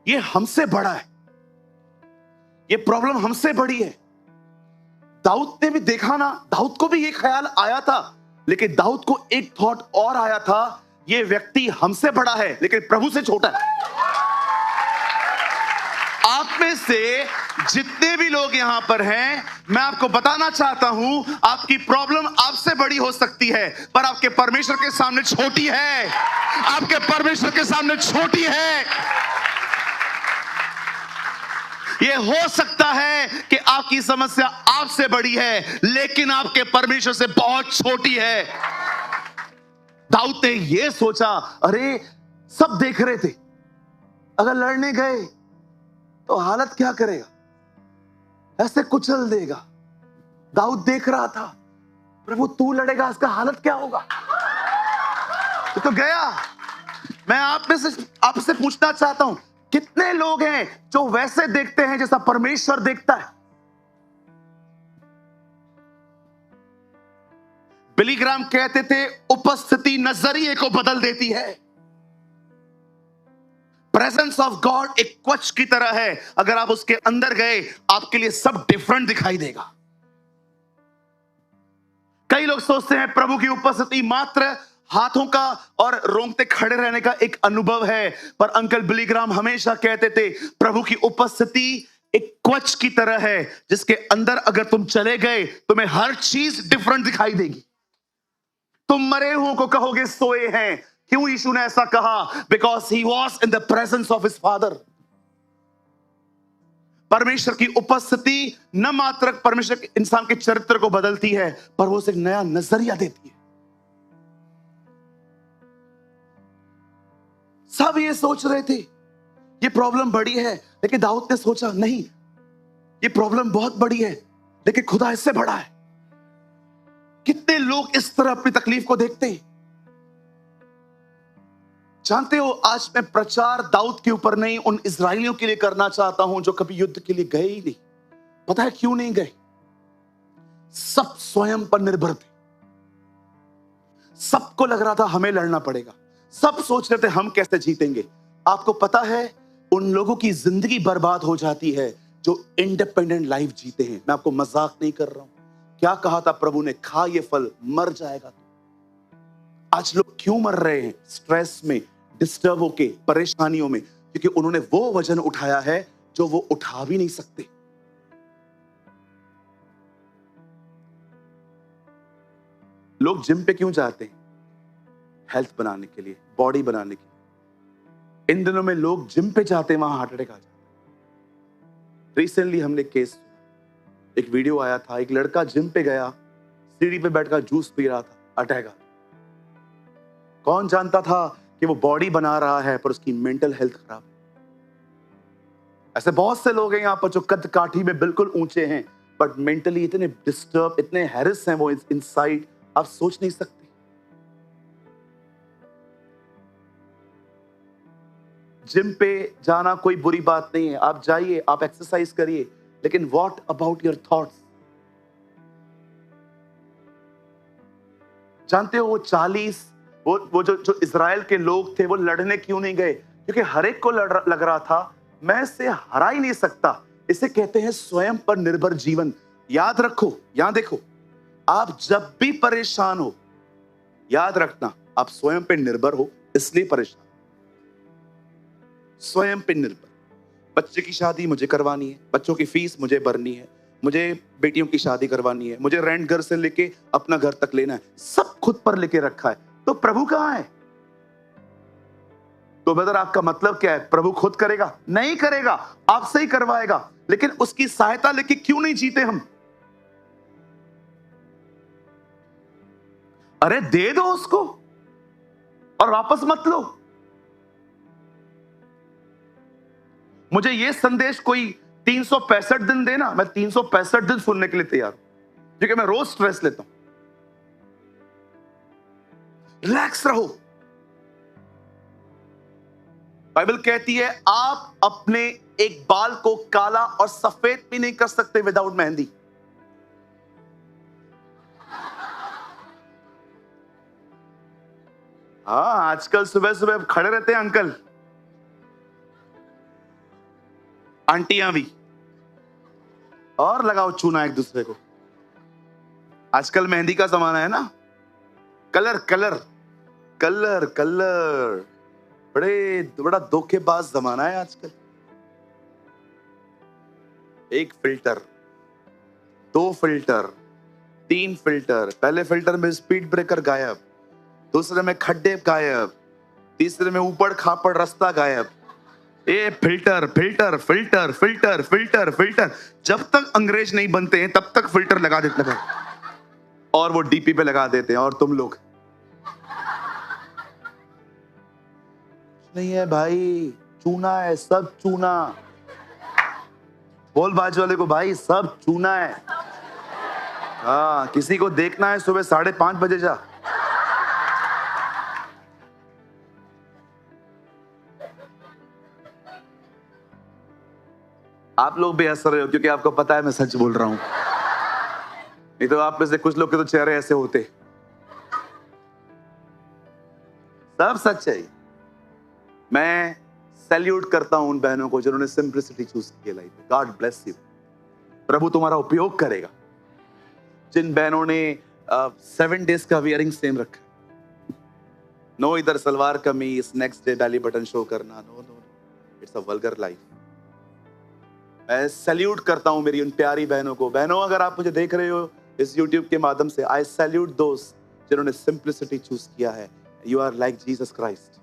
ये हमसे बड़ा है, ये प्रॉब्लम हमसे बड़ी है। दाऊद ने भी देखा ना, दाऊद को भी ये ख्याल आया था, लेकिन दाऊद को एक थॉट और आया था, ये व्यक्ति हमसे बड़ा है लेकिन प्रभु से छोटा है। आप में से जितने भी लोग यहां पर हैं, मैं आपको बताना चाहता हूं, आपकी प्रॉब्लम आपसे बड़ी हो सकती है पर आपके परमेश्वर के सामने छोटी है। आपके परमेश्वर के सामने छोटी है। यह हो सकता है कि आपकी समस्या आपसे बड़ी है लेकिन आपके परमेश्वर से बहुत छोटी है। दाऊद ने यह सोचा, अरे सब देख रहे थे, अगर लड़ने गए तो हालत क्या करेगा, ऐसे कुचल देगा। दाऊद देख रहा था, प्रभु तू लड़ेगा, इसका हालत क्या होगा। तो गया। मैं आपसे पूछना चाहता हूं, कितने लोग हैं जो वैसे देखते हैं जैसा परमेश्वर देखता है? बिली ग्राहम कहते थे, उपस्थिति नजरिए को बदल देती है। प्रेजेंस ऑफ गॉड एक क्वच की तरह है, अगर आप उसके अंदर गए आपके लिए सब डिफरेंट दिखाई देगा। कई लोग सोचते हैं प्रभु की उपस्थिति मात्र हाथों का और रोंगटे खड़े रहने का एक अनुभव है, पर अंकल बिली ग्राहम हमेशा कहते थे प्रभु की उपस्थिति एक क्वच की तरह है, जिसके अंदर अगर तुम चले गए तुम्हें हर चीज डिफरेंट दिखाई देगी। तुम मरे हुओं को कहोगे सोए हैं। क्यों यीशु ने ऐसा कहा? Because he was in the presence of his father. परमेश्वर की उपस्थिति न मात्र परमेश्वर के इंसान के चरित्र को बदलती है, पर वो उसे एक नया नजरिया देती है। सब ये सोच रहे थे ये प्रॉब्लम बड़ी है, लेकिन दाऊद ने सोचा नहीं, ये प्रॉब्लम बहुत बड़ी है लेकिन खुदा इससे बड़ा है। कितने लोग इस तरह अपनी तकलीफ को देखते हैं? जानते हो, आज मैं प्रचार दाऊद के ऊपर नहीं, उन इजरायलियों के लिए करना चाहता हूं जो कभी युद्ध के लिए गए ही नहीं। पता है क्यों नहीं गए? सब स्वयं पर निर्भर थे। सबको लग रहा था हमें लड़ना पड़ेगा, सब सोच रहे थे हम कैसे जीतेंगे। आपको पता है, उन लोगों की जिंदगी बर्बाद हो जाती है जो इंडिपेंडेंट लाइफ जीते हैं। मैं आपको मजाक नहीं कर रहा हूं। क्या कहा था प्रभु ने? खा ये फल, मर जाएगा। आज लोग क्यों मर रहे हैं? स्ट्रेस में, डिस्टर्ब होके, परेशानियों में, क्योंकि उन्होंने वो वजन उठाया है जो वो उठा भी नहीं सकते। लोग जिम पे क्यों जाते हैं? हेल्थ बनाने के लिए, बॉडी बनाने के लिए। इन दिनों में लोग जिम पे जाते हैं, वहां हार्ट अटैक आ जाता है। रिसेंटली हमने केस, एक वीडियो आया था, एक लड़का जिम पे गया, सीढ़ी पे बैठकर जूस पी रहा था, अटैक आ। कौन जानता था कि वो बॉडी बना रहा है पर उसकी मेंटल हेल्थ खराब है। ऐसे बहुत से लोग हैं यहां पर जो कद काठी में बिल्कुल ऊंचे हैं, बट मेंटली इतने डिस्टर्ब, इतने हैरेस हैं वो इनसाइड, आप सोच नहीं सकते। जिम पे जाना कोई बुरी बात नहीं है, आप जाइए, आप एक्सरसाइज करिए, लेकिन व्हाट अबाउट योर थॉट्स? जानते हो, वो 40 वो जो इजराइल के लोग थे, वो लड़ने क्यों नहीं गए? क्योंकि हर एक को लग रहा था मैं इसे हरा ही नहीं सकता। इसे कहते हैं स्वयं पर निर्भर जीवन। याद रखो, यहां देखो, आप जब भी परेशान हो, याद रखना आप स्वयं पे निर्भर हो, इसलिए परेशान। स्वयं पे निर्भर। बच्चे की शादी मुझे करवानी है, बच्चों की फीस मुझे भरनी है, मुझे बेटियों की शादी करवानी है, मुझे रेंट घर से लेके अपना घर तक लेना है, सब खुद पर लेके रखा है। तो प्रभु कहां है? तो ब्रदर, आपका मतलब क्या है? प्रभु खुद करेगा? नहीं करेगा, आपसे ही करवाएगा। लेकिन उसकी सहायता लेके क्यों नहीं जीते हम? अरे दे दो उसको और वापस मत लो। मुझे यह संदेश कोई 365 दिन देना, मैं 365 दिन सुनने के लिए तैयार हूं। क्योंकि मैं रोज स्ट्रेस लेता हूं। रिलैक्स रहो। बाइबल कहती है आप अपने एक बाल को काला और सफेद भी नहीं कर सकते विदाउट मेहंदी। हाँ, आजकल सुबह सुबह खड़े रहते हैं अंकल, आंटियां भी, और लगाओ चूना एक दूसरे को। आजकल मेहंदी का जमाना है ना, कलर कलर कलर कलर, बड़ा धोखेबाज जमाना है आजकल। एक फिल्टर, 2 फिल्टर, 3 फिल्टर। पहले फिल्टर में स्पीड ब्रेकर गायब, दूसरे में खड्डे गायब, तीसरे में ऊपर खापड़ रास्ता गायब। ये filter filter filter filter filter filter, जब तक अंग्रेज नहीं बनते हैं तब तक फिल्टर लगा देते हैं, और वो डीपी पे लगा देते हैं। और तुम लोग नहीं है भाई, चूना है, सब चूना। बोल बाजू वाले को, भाई सब चूना है। हाँ, किसी को देखना है सुबह 5:30 बजे जा। आप लोग भी हंस रहे हो क्योंकि आपको पता है मैं सच बोल रहा हूं। नहीं तो आप में से कुछ लोग के तो चेहरे ऐसे होते। सब सच है। मैं सैल्यूट करता हूं उन बहनों को जिन्होंने सिंप्लिसिटी चूज की लाइफ में। God bless you. प्रभु तुम्हारा उपयोग करेगा। जिन बहनों ने 7 डेज का वियरिंग सेम रखा, नो इधर salwar kameez, next day belly button show करना, no no, it's a vulgar life. मैं सैल्यूट करता हूं मेरी उन प्यारी बहनों को। बहनों, अगर आप मुझे देख रहे हो इस YouTube के माध्यम से, आई सैल्यूट दोस्त जिन्होंने सिंप्लिसिटी चूज किया है। You are like Jesus Christ.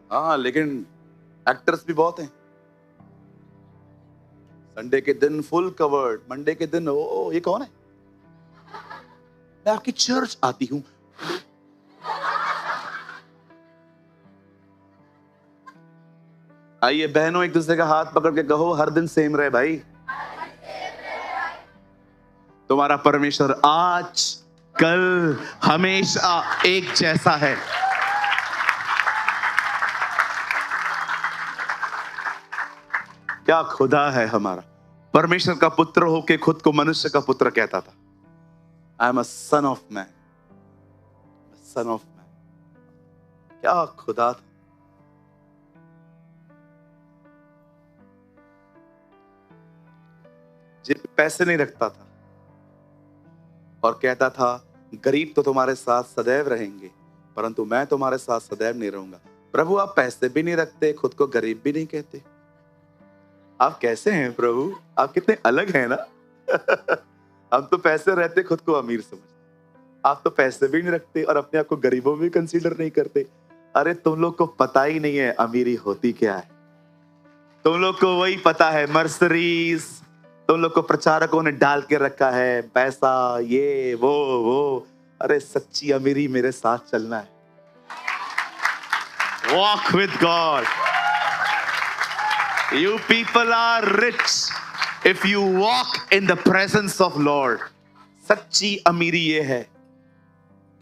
हाँ, लेकिन एक्टर्स भी बहुत हैं। संडे के दिन फुल कवर्ड, मंडे के दिन ओ ये कौन है? मैं आपकी चर्च आती हूं। आइए बहनों, एक दूसरे का हाथ पकड़ के कहो, हर दिन सेम रहे भाई। तुम्हारा परमेश्वर आज, कल, हमेशा एक जैसा है। क्या खुदा है हमारा। परमेश्वर का पुत्र होके खुद को मनुष्य का पुत्र कहता था। I am a son of man, son of man. क्या खुदा था। जेब में पैसे नहीं रखता था और कहता था गरीब तो तुम्हारे साथ सदैव रहेंगे, परंतु मैं तुम्हारे साथ सदैव नहीं रहूंगा। प्रभु, आप पैसे भी नहीं रखते, खुद को गरीब भी नहीं कहते। आप कैसे हैं प्रभु? आप कितने अलग हैं ना। हम तो पैसे रहते खुद को अमीर समझते, आप तो पैसे भी नहीं रखते और अपने आप को गरीबों भी कंसीडर नहीं करते। अरे तुम लोग को पता ही नहीं है अमीरी होती क्या है। तुम लोग को वही पता है मर्सरीज, तुम लोग को प्रचारकों ने डाल के रखा है, पैसा ये वो। अरे सच्ची अमीरी मेरे साथ चलना है। Walk with God. You people are rich if you walk in the presence of Lord. सच्ची अमीरी ये है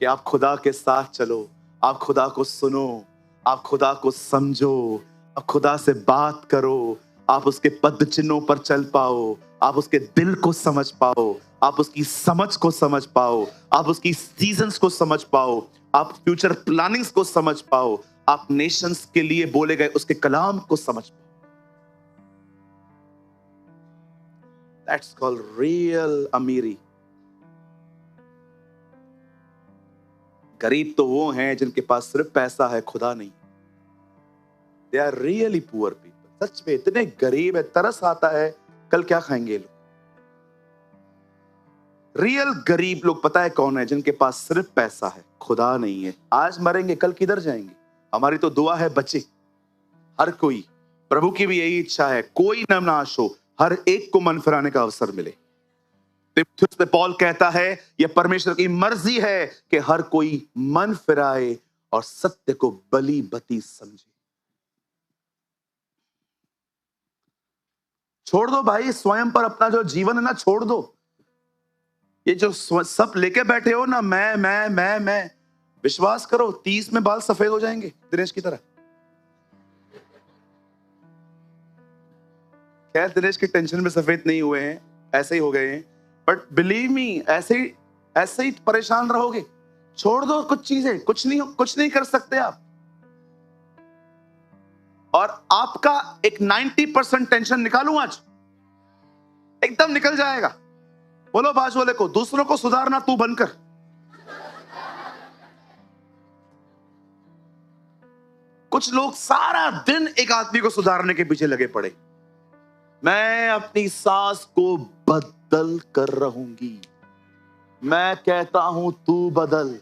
कि आप खुदा के साथ चलो, आप खुदा को सुनो, आप खुदा को समझो, आप खुदा से बात करो, आप उसके पद चिन्हों पर चल पाओ, आप उसके दिल को समझ पाओ, आप उसकी समझ को समझ पाओ, आप उसकी सीजन्स को समझ पाओ, आप फ्यूचर प्लानिंग्स को समझ पाओ, आप नेशंस के लिए बोले गए उसके कलाम को समझ पाओ। That's called real अमीरी। गरीब तो वो हैं जिनके पास सिर्फ पैसा है, खुदा नहीं। They are really poor people। सच में इतने गरीब है, तरस आता है कल क्या खाएंगे लोग। रियल गरीब लोग पता है कौन है? जिनके पास सिर्फ पैसा है, खुदा नहीं है। आज मरेंगे कल किधर जाएंगे? हमारी तो दुआ है बचे हर कोई। प्रभु की भी यही इच्छा है, कोई न नाश हो, हर एक को मन फिराने का अवसर मिले। तीमुथियुस में पौल कहता है यह परमेश्वर की मर्जी है कि हर कोई मन फिराए और सत्य को बली बती समझे। छोड़ दो भाई, स्वयं पर अपना जो जीवन है ना छोड़ दो। ये जो सब लेके बैठे हो ना, मैं विश्वास करो 30 में बाल सफेद हो जाएंगे दिनेश की तरह। खैर दिनेश की टेंशन में सफेद नहीं हुए हैं, ऐसे ही हो गए हैं, बट बिलीव मी ऐसे ही परेशान रहोगे। छोड़ दो कुछ चीजें, कुछ नहीं कर सकते आप। और आपका एक 90% टेंशन निकालूं आज, एकदम निकल जाएगा। बोलो बाजू वाले को, दूसरों को सुधारना तू बनकर। कुछ लोग सारा दिन एक आदमी को सुधारने के पीछे लगे पड़े। मैं अपनी सास को बदल कर रहूंगी, मैं कहता हूं तू बदल,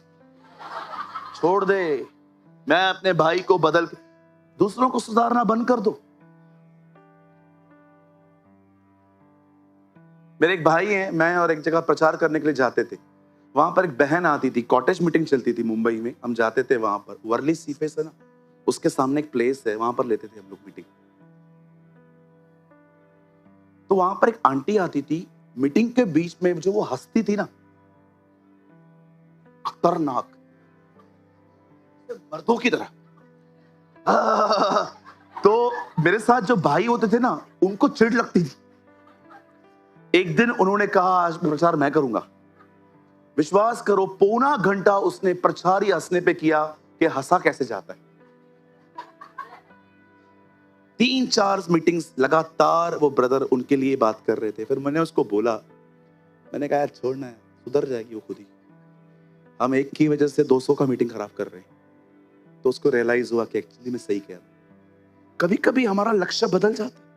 छोड़ दे। मैं अपने भाई को बदल, दूसरों को सुधारना बंद कर दो। मेरे एक भाई हैं, मैं और एक जगह प्रचार करने के लिए जाते थे। वहां पर एक बहन आती थी, कॉटेज मीटिंग चलती थी मुंबई में। हम जाते थे वहां पर, वर्ली सी फेस है ना, उसके सामने एक प्लेस है, वहां पर लेते थे हम लोग मीटिंग। तो वहां पर एक आंटी आती थी, मीटिंग के बीच में जो वो हंसती थी ना, खतरनाक, मर्दों की तरह। तो मेरे साथ जो भाई होते थे ना, उनको चिढ़ लगती थी। एक दिन उन्होंने कहा आज प्रचार मैं करूंगा। विश्वास करो, पौना घंटा उसने प्रचार ही हंसने पे किया कि हंसा कैसे जाता है। 3-4 मीटिंग्स लगातार वो ब्रदर उनके लिए बात कर रहे थे। फिर मैंने उसको बोला, मैंने कहा यार छोड़ना है, सुधर जाएगी वो खुद ही। हम एक की वजह से 200 का मीटिंग खराब कर रहे हैं। तो उसको रियलाइज हुआ कि एक्चुअली मैं सही कह रहा हूं। कभी कभी हमारा लक्ष्य बदल जाता है,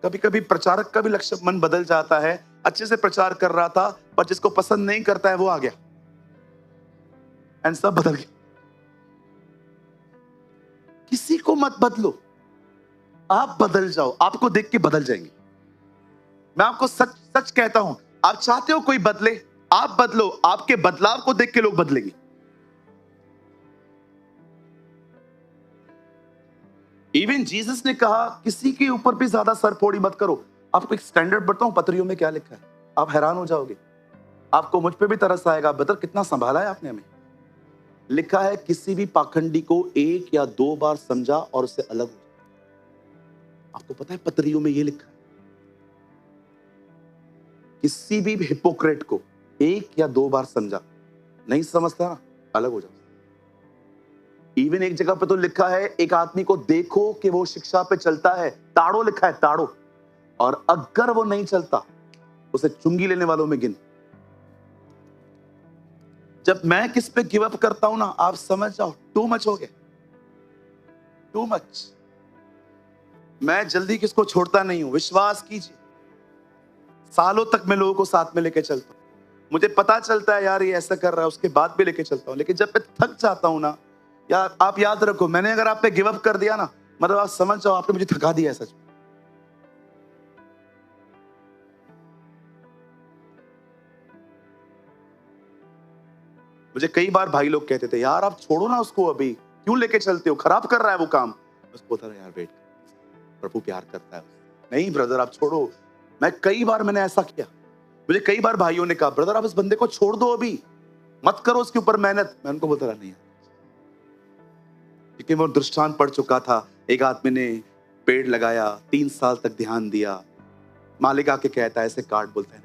कभी कभी प्रचारक का भी लक्ष्य मन बदल जाता है। अच्छे से प्रचार कर रहा था, पर जिसको पसंद नहीं करता है वो आ गया, एंड सब बदल गया। किसी को मत बदलो, आप बदल जाओ, आपको देख के बदल जाएंगे। मैं आपको सच सच कहता हूं, आप चाहते हो कोई बदले, आप बदलो, आपके बदलाव को देख के लोग बदलेंगे। इवन जीसस ने कहा किसी के ऊपर भी ज्यादा सर फोड़ी मत करो। आपको एक स्टैंडर्ड बताऊं, पत्रियों में क्या लिखा है, आप हैरान हो जाओगे। आपको मुझ पे भी तरस आएगा, बदर कितना संभाला है आपने हमें। लिखा है किसी भी पाखंडी को 1 या 2 बार समझा और उससे अलग हो। आपको पता है पत्रियों में ये लिखा है, किसी भी हिपोक्रेट को 1 या 2 बार समझा, नहीं समझता ना, अलग हो जाओ। इवन एक जगह पे तो लिखा है एक आदमी को देखो कि वो शिक्षा पे चलता है, ताड़ो लिखा है, ताड़ो, और अगर वो नहीं चलता उसे चुंगी लेने वालों में गिन। जब मैं किस पे गिव अप करता हूं ना, आप समझ जाओ टू मच हो गया, टू मच। मैं जल्दी किसको छोड़ता नहीं हूं, विश्वास कीजिए। सालों तक मैं लोगों को साथ में लेके चलता हूं। मुझे पता चलता है यार ये ऐसा कर रहा है, उसके बाद भी लेके चलता हूं। लेकिन जब मैं थक जाता हूं ना, यार आप याद रखो, मैंने अगर आप पे गिव अप कर दिया ना, मतलब आप समझ जाओ आपने मुझे थका दिया है सच में। मुझे कई बार भाई लोग कहते थे यार आप छोड़ो ना उसको, अभी क्यों लेके चलते हो, खराब कर रहा है वो काम। बस बोलता था यार वेट, प्रभु प्यार करता है। नहीं ब्रदर आप छोड़ो। कई बार मैंने ऐसा किया। मुझे कई बार भाइयों ने कहा ब्रदर आप इस बंदे को छोड़ दो, अभी मत करो उसके ऊपर मेहनत। मैं उनको बोलता रहा नहीं, क्योंकि वो दृष्टांत पढ़ चुका था। एक आदमी ने पेड़ लगाया, 3 साल तक ध्यान दिया, मालिक आके कहता है ऐसे काट, बोलता है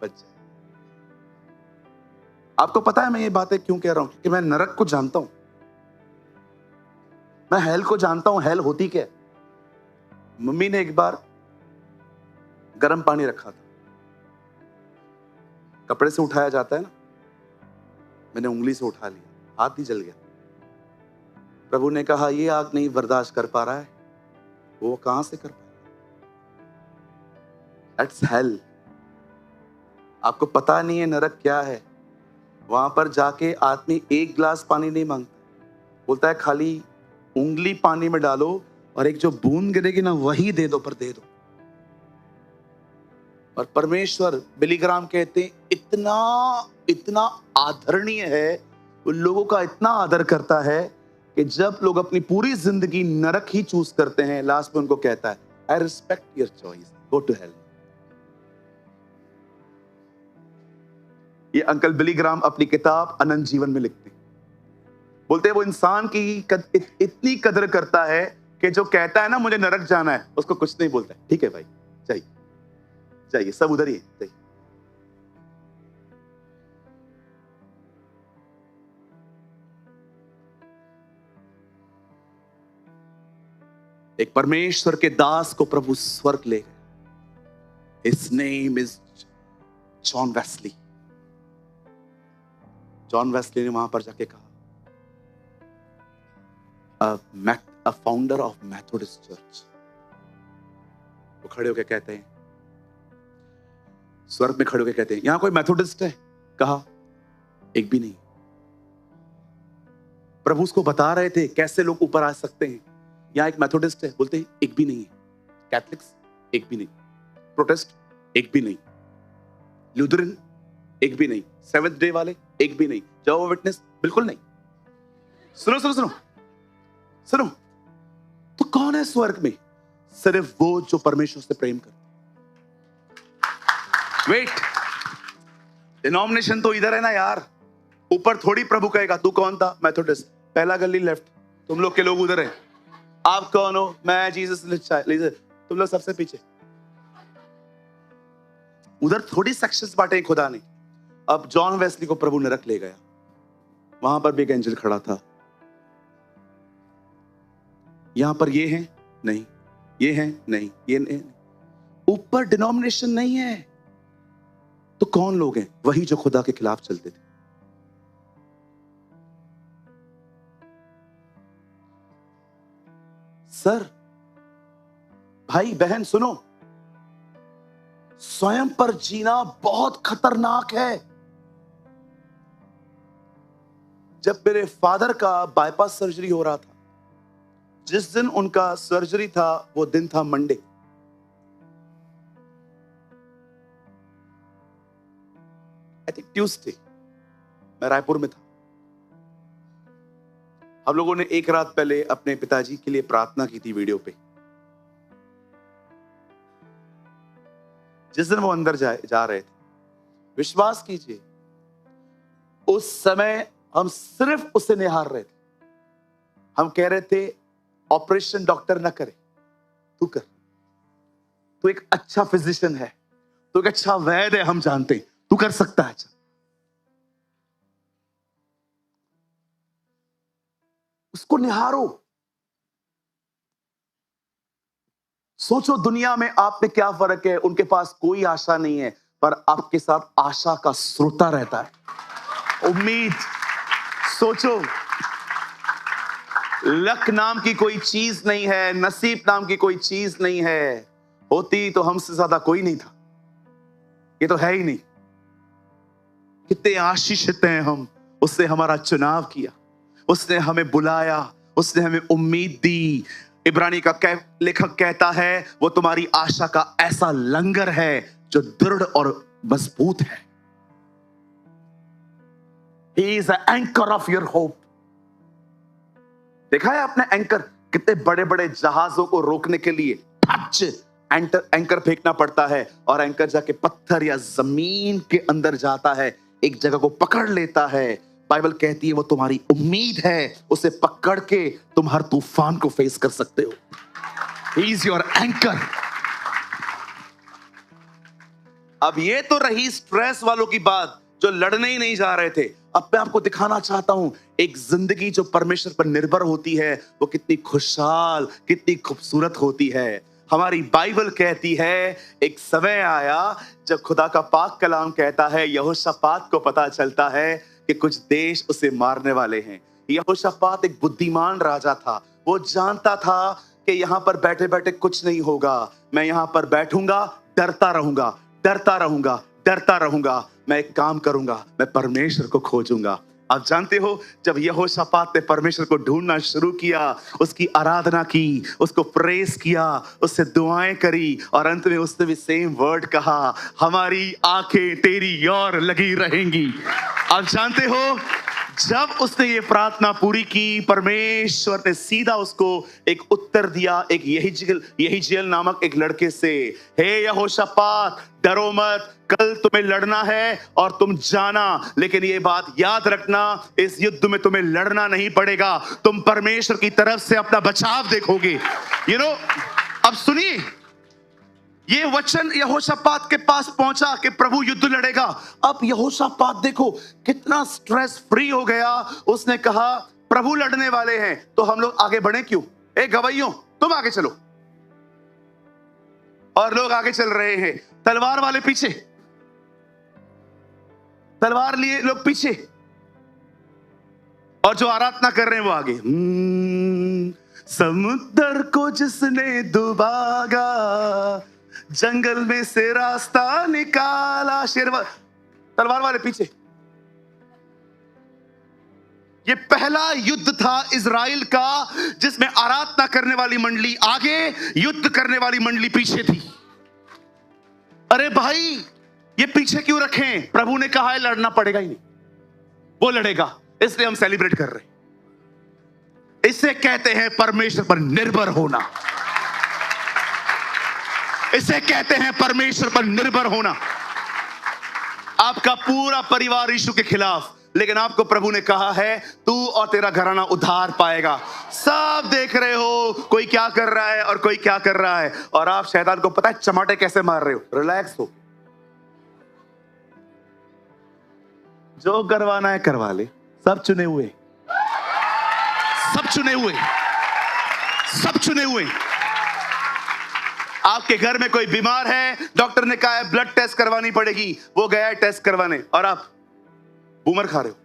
बच्चा। आपको पता है मैं ये बातें क्यों कह रहा हूं, क्योंकि मैं नरक को जानता हूं, मैं हेल को जानता हूं। हेल होती क्या है? मम्मी ने एक बार गर्म पानी रखा था, कपड़े से उठाया जाता है ना, मैंने उंगली से उठा लिया, हाथ ही जल गया। प्रभु ने कहा ये आग नहीं बर्दाश्त कर पा रहा है, वो कहां से कर पाएगा? That's hello. आपको पता नहीं है नरक क्या है। वहां पर जाके आदमी 1 गिलास पानी नहीं मांगता, बोलता है खाली उंगली पानी में डालो और एक जो बूंद गिरेगी ना वही दे दो, पर दे दो। और परमेश्वर, बिली ग्राम कहते हैं, इतना इतना आदरणीय है, उन लोगों का इतना आदर करता है कि जब लोग अपनी पूरी जिंदगी नरक ही चूज करते हैं, लास्ट में उनको कहता है I respect your choice, go to hell. ये अंकल बिली ग्राम अपनी किताब अनंत जीवन में लिखते हैं, बोलते हैं वो इंसान की इतनी कदर करता है कि जो कहता है ना मुझे नरक जाना है, उसको कुछ नहीं बोलता है, ठीक है भाई जाइए जाइए, सब उधर ही है, जाइए। एक परमेश्वर के दास को प्रभु स्वर्ग ले गए। His name is John Wesley. John Wesley ने वहां पर जाके कहा, a founder of Methodist Church, वो खड़े होकर कहते हैं, स्वर्ग में खड़े होकर कहते हैं, यहां कोई मेथोडिस्ट है? कहा एक भी नहीं। प्रभु उसको बता रहे थे कैसे लोग ऊपर आ सकते हैं। यहां एक मेथोडिस्ट है? बोलते हैं एक भी नहीं है। कैथलिक्स एक भी नहीं, प्रोटेस्ट एक भी नहीं, लूथरन एक भी नहीं, सेवेंथ डे वाले एक भी नहीं, जेहोवा विटनेस बिल्कुल नहीं। सुनो सुनो सुनो सुनो, तो कौन है स्वर्ग में? सिर्फ वो जो परमेश्वर से प्रेम करते। वेट, डिनोमिनेशन तो इधर है ना यार, ऊपर थोड़ी प्रभु कहेगा तू कौन था? मेथोडिस्ट, पहला गली लेफ्ट, तुम लोग के लोग उधर हैं। आप कौन हो? मैं जीसस लीडर, तुम लोग सबसे पीछे। उधर थोड़ी सेक्शंस बांटे खुदा ने। अब जॉन वेस्ली को प्रभु नरक ले गया, वहां पर भी एक एंजल खड़ा था। यहां पर ये है नहीं, ये है नहीं, ये नहीं। ऊपर डिनोमिनेशन नहीं है, तो कौन लोग हैं? वही जो खुदा के खिलाफ चलते थे। सर, भाई बहन सुनो, स्वयं पर जीना बहुत खतरनाक है। जब मेरे फादर का बाईपास सर्जरी हो रहा था, जिस दिन उनका सर्जरी था वो दिन था मंडे। आई थिंक ट्यूसडे, मैं रायपुर में था। हम लोगों ने एक रात पहले अपने पिताजी के लिए प्रार्थना की थी वीडियो पे। जिस दिन वो अंदर जा रहे थे, विश्वास कीजिए उस समय हम सिर्फ उसे निहार रहे थे। हम कह रहे थे ऑपरेशन डॉक्टर ना करे, तू कर, तू एक अच्छा फिजिशियन है, तू एक अच्छा वैद्य है, हम जानते हैं तू कर सकता है। अच्छा, उसको निहारो। सोचो दुनिया में आप में क्या फर्क है। उनके पास कोई आशा नहीं है, पर आपके साथ आशा का स्रोता रहता है, उम्मीद। सोचो, लक नाम की कोई चीज नहीं है, नसीब नाम की कोई चीज नहीं है। होती तो हमसे ज्यादा कोई नहीं था, ये तो है ही नहीं। कितने आशीषित हैं हम, उसने हमारा चुनाव किया, उसने हमें बुलाया, उसने हमें उम्मीद दी। इब्रानी का लेखक कहता है वो तुम्हारी आशा का ऐसा लंगर है जो दृढ़ और मजबूत है। He is the anchor of your hope। देखा है आपने एंकर? कितने बड़े बड़े जहाजों को रोकने के लिए एंकर फेंकना पड़ता है, और एंकर जाके पत्थर या जमीन के अंदर जाता है, एक जगह को पकड़ लेता है। बाइबल कहती है वो तुम्हारी उम्मीद है, उसे पकड़ के तुम हर तूफान को फेस कर सकते हो। He is your anchor। अब ये तो रही स्ट्रेस वालों की बात जो लड़ने ही नहीं जा रहे थे। अब मैं आपको दिखाना चाहता हूं एक जिंदगी जो परमेश्वर पर निर्भर होती है वो कितनी खुशहाल, कितनी खूबसूरत होती है। हमारी बाइबल कहती है एक समय आया जब खुदा का पाक कलाम कहता है यहोशापात को पता चलता है कि कुछ देश उसे मारने वाले हैं। यहोशापात एक बुद्धिमान राजा था, वो जानता था कि यहाँ पर बैठे बैठे कुछ नहीं होगा, मैं यहाँ पर बैठूंगा, डरता रहूंगा, डरता रहूंगा, डरता रहूंगा। मैं एक काम करूंगा, मैं परमेश्वर को खोजूंगा। आप जानते हो जब यहोशापात ने परमेश्वर को ढूंढना शुरू किया, उसकी आराधना की, उसको प्रेस किया, उससे दुआएं करी, और अंत में उसने भी सेम वर्ड कहा, हमारी आंखें तेरी ओर लगी रहेंगी। आप जानते हो जब उसने ये प्रार्थना पूरी की, परमेश्वर ने सीधा उसको एक उत्तर दिया, एक यहीजेल नामक एक लड़के से। हे यहोशापात, डरो मत, कल तुम्हें लड़ना है और तुम जाना, लेकिन ये बात याद रखना, इस युद्ध में तुम्हें लड़ना नहीं पड़ेगा, तुम परमेश्वर की तरफ से अपना बचाव देखोगे। अब सुनिए, ये वचन यहोशापात के पास पहुंचा कि प्रभु युद्ध लड़ेगा। अब यहोशापात देखो कितना स्ट्रेस फ्री हो गया। उसने कहा प्रभु लड़ने वाले हैं तो हम लोग आगे बढ़े क्यों? ए गवाइयों, तुम आगे चलो। और लोग आगे चल रहे हैं, तलवार वाले पीछे, तलवार लिए लोग पीछे, और जो आराधना कर रहे हैं वो आगे। समुद्र को जिसने डुबागा, जंगल में से रास्ता निकाला, तलवार वाले पीछे। ये पहला युद्ध था इजराइल का जिसमें आराधना करने वाली मंडली आगे, युद्ध करने वाली मंडली पीछे थी। अरे भाई, ये पीछे क्यों रखें? प्रभु ने कहा है लड़ना पड़ेगा ही नहीं, वो लड़ेगा, इसलिए हम सेलिब्रेट कर रहे हैं। इसे कहते हैं परमेश्वर पर निर्भर होना। इसे कहते हैं परमेश्वर पर निर्भर होना। आपका पूरा परिवार यीशु के खिलाफ, लेकिन आपको प्रभु ने कहा है तू और तेरा घराना उद्धार पाएगा। सब देख रहे हो कोई क्या कर रहा है और कोई क्या कर रहा है, और आप शैतान को पता है चमाटे कैसे मार रहे हो। रिलैक्स हो, जो करवाना है करवा ले। सब चुने हुए, सब चुने हुए, सब चुने हुए। आपके घर में कोई बीमार है, डॉक्टर ने कहा है ब्लड टेस्ट करवानी पड़ेगी, वो गया है टेस्ट करवाने, और आप बूमर खा रहे हो।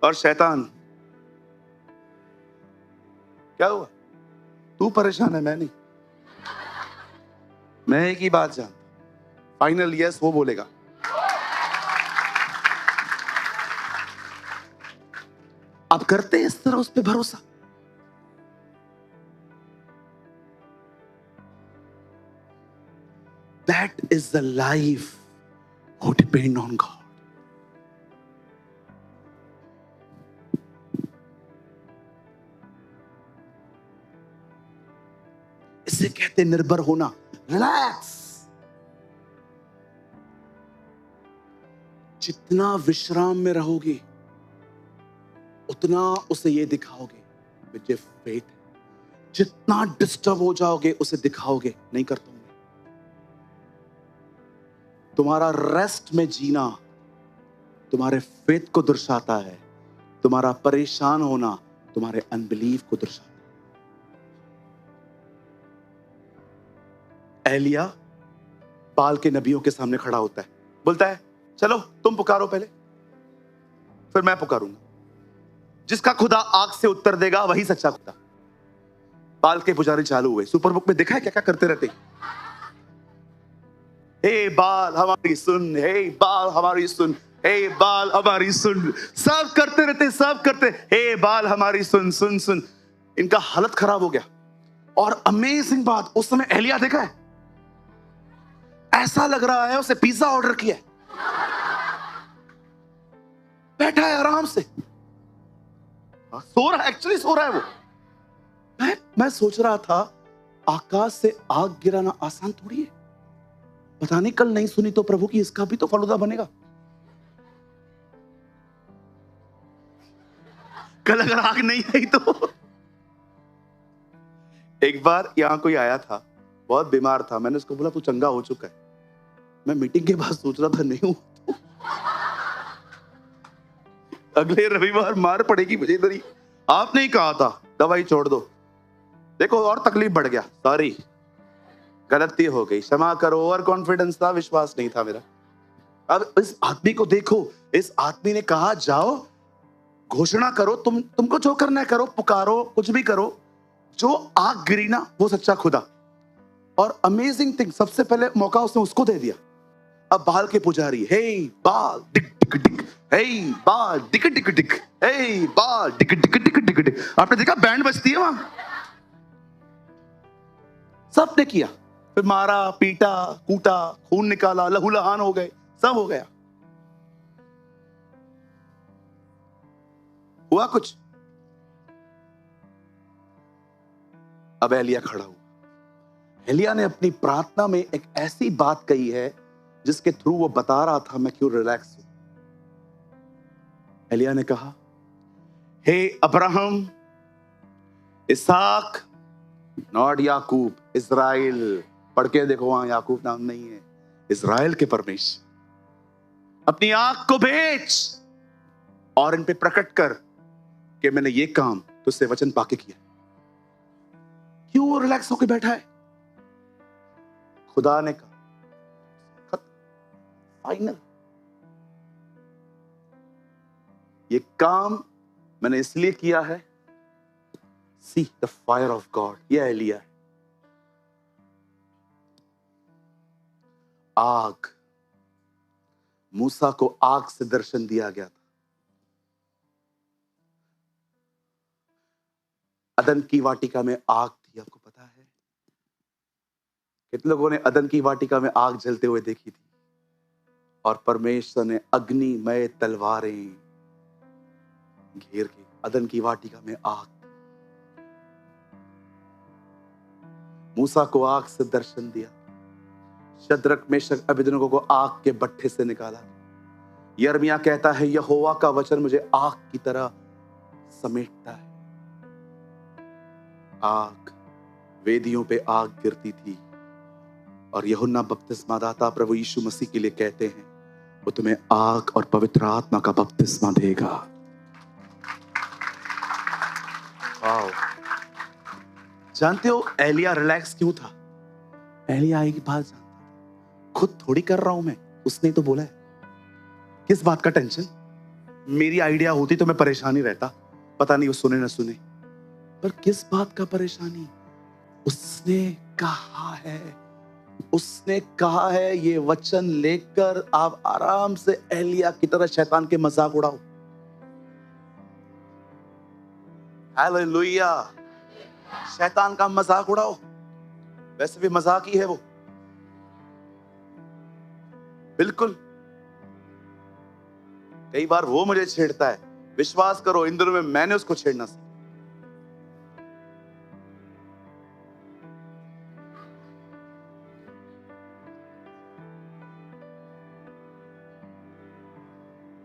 और शैतान, क्या हुआ? तू परेशान है, मैं नहीं। मैं एक ही बात जानता, फाइनल यस वो बोलेगा। आप करते हैं इस तरह उस पर भरोसा? That is the life who depend on God. इसे कहते निर्भर होना। रिलैक्स। जितना विश्राम में रहोगे उतना उसे ये दिखाओगे मुझे फेथ है। जितना डिस्टर्ब हो जाओगे उसे दिखाओगे नहीं करता हूं। तुम्हारा रेस्ट में जीना तुम्हारे फेथ को दर्शाता है, तुम्हारा परेशान होना तुम्हारे अनबिलीफ को दर्शाता है। एलिया बाल के नबियों के सामने खड़ा होता है, बोलता है चलो तुम पुकारो पहले, फिर मैं पुकारूंगा। जिसका खुदा आग से उत्तर देगा वही सच्चा खुदा। बाल के पुजारी चालू हुए। सुपर बुक में देखा है क्या क्या करते रहते। हे बाल हमारी सुन, हे बाल हमारी सुन, हे बाल हमारी सुन, सब करते रहते, सब करते, हे बाल हमारी सुन सुन सुन। इनका हालत खराब हो गया। और अमेजिंग बात, उस समय एलिया देखा है, ऐसा लग रहा है उसे पिज्जा ऑर्डर किया है, बैठा है आराम से, सो रहा, एक्चुअली सो रहा है वो। मैं सोच रहा था आकाश से आग गिराना आसान थोड़ी है। पता नहीं कल नहीं सुनी तो प्रभु की इसका भी तो फलूदा बनेगा। कल अगर आग नहीं आई तो। एक बार यहां कोई आया था, बहुत बीमार था। मैंने उसको बोला तू चंगा हो चुका है। मैं मीटिंग के बाद सोच रहा था नहीं हूं तो अगले रविवार मार पड़ेगी मुझे इधर ही। आपने ही कहा था दवाई छोड़ दो, देखो और तकलीफ बढ़ गया। सॉरी, गलती हो गई, क्षमा करो। ओवर कॉन्फिडेंस था, विश्वास नहीं था मेरा। अब इस आदमी को देखो, इस आदमी ने कहा जाओ घोषणा करो, तुमको जो करना है करो, पुकारो, कुछ भी करो, जो आग गिरी ना वो सच्चा खुदा। और अमेजिंग थिंग, सबसे पहले मौका उसने उसको दे दिया। अब बाल के पुजारी, हे बाल टिक टिक टिक, हे बाल टिक टिक टिक, हे बाल टिक टिक टिक टिक टिक। आपने देखा बैंड बजती है वहां। सबने किया, फिर मारा, पीटा, कूटा, खून निकाला, लहूलुहान हो गए, सब हो गया। हुआ कुछ? अब एलिया खड़ा हुआ। एलिया ने अपनी प्रार्थना में एक ऐसी बात कही है जिसके थ्रू वो बता रहा था मैं क्यों रिलैक्स हूं। एलिया ने कहा, हे अब्राहम, इसहाक, नॉट याकूब, इज़राइल। पढ़ के देखो, वहां याकूब नाम नहीं है, इज़राइल के परमेश्वर, अपनी आंख को भेज और इन पे प्रकट कर कि मैंने ये काम तुझसे वचन पाके किया। क्यों वो रिलैक्स होके बैठा है? खुदा ने कहा, फाइनल, ये काम मैंने इसलिए किया है, see the fire of God. ये एलिया है। आग, मूसा को आग से दर्शन दिया गया था। अदन की वाटिका में आग थी, आपको पता है? कितने लोगों ने अदन की वाटिका में आग जलते हुए देखी थी? और परमेश्वर ने अग्निमय तलवारें घेर के अदन की वाटिका में आग। मूसा को आग से दर्शन दिया, शद्रक मेशक अबेदनगो को आग के भट्ठे से निकाला। यिर्मयाह कहता है, यहोवा का वचन मुझे आग की तरह समेटता है। आग, वेदियों पे आग गिरती थी। और यूहन्ना बपतिस्मा दाता प्रभु यीशु मसीह के लिए कहते हैं, वो तुम्हें आग और पवित्र आत्मा का बपतिस्मा देगा। वाओ! जानते हो एलिया रिलैक्स क्यों था? एलिया एक बात जानता था, खुद थोड़ी कर रहा हूं मैं, उसने तो बोला है। किस बात का टेंशन? मेरी आइडिया होती तो मैं परेशान ही रहता, पता नहीं वो सुने ना सुने। पर किस बात का परेशानी? उसने कहा है, उसने कहा है, ये वचन लेकर आप आराम से एलिया की तरह शैतान के मजाक उड़ाओ। हालेलुया! शैतान का मजाक उड़ाओ। वैसे भी मजाक ही है वो, बिल्कुल। कई बार वो मुझे छेड़ता है, विश्वास करो इन दिनों में मैंने उसको छेड़ना सीखा।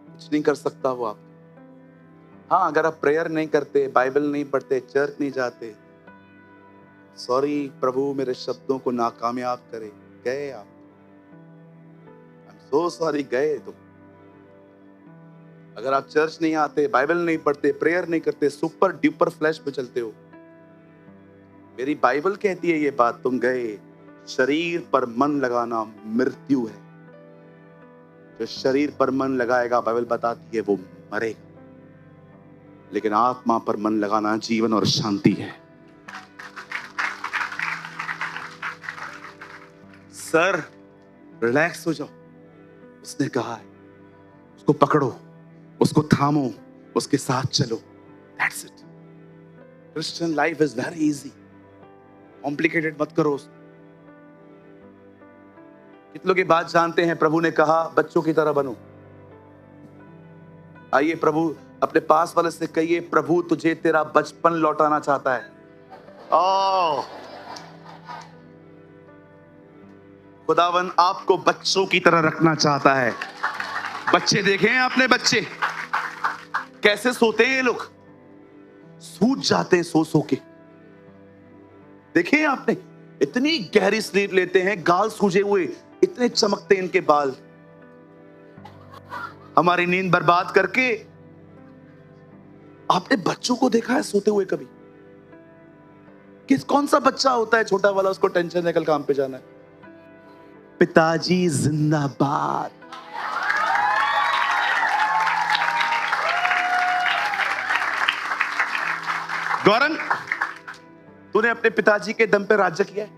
कुछ नहीं कर सकता वो आप। हाँ, अगर आप प्रेयर नहीं करते, बाइबल नहीं पढ़ते, चर्च नहीं जाते, सॉरी प्रभु मेरे शब्दों को नाकामयाब करे, गए आप। आई एम सो सॉरी, गए तुम। अगर आप चर्च नहीं आते, बाइबल नहीं पढ़ते, प्रेयर नहीं करते, सुपर ड्यूपर फ्लैश पे चलते हो, मेरी बाइबल कहती है ये बात, तुम गए। शरीर पर मन लगाना मृत्यु है। जो शरीर पर मन लगाएगा, बाइबल बताती है वो मरेगा, लेकिन आत्मा पर मन लगाना जीवन और शांति है। सर रिलैक्स हो जाओ, उसने कहा है। उसको पकड़ो, उसको थामो, उसके साथ चलो। That's it. Christian life is very easy, complicated मत करो। कितनों की बात जानते हैं? प्रभु ने कहा बच्चों की तरह बनो। आइए प्रभु, अपने पास वाले से कहिए, प्रभु तुझे तेरा बचपन लौटाना चाहता है। ओह, खुदावन आपको बच्चों की तरह रखना चाहता है। बच्चे देखे हैं आपने? बच्चे कैसे सोते हैं? ये लोग सूझ जाते हैं सो सो के। देखे हैं आपने? इतनी गहरी स्लीप लेते हैं, गाल सूजे हुए, इतने चमकते इनके बाल, हमारी नींद बर्बाद करके। आपने बच्चों को देखा है सोते हुए कभी? कौन सा बच्चा होता है छोटा वाला, उसको टेंशन है कल काम पे जाना है? पिताजी जिंदाबाद। गौरंग, तूने अपने पिताजी के दम पे राज्य किया है?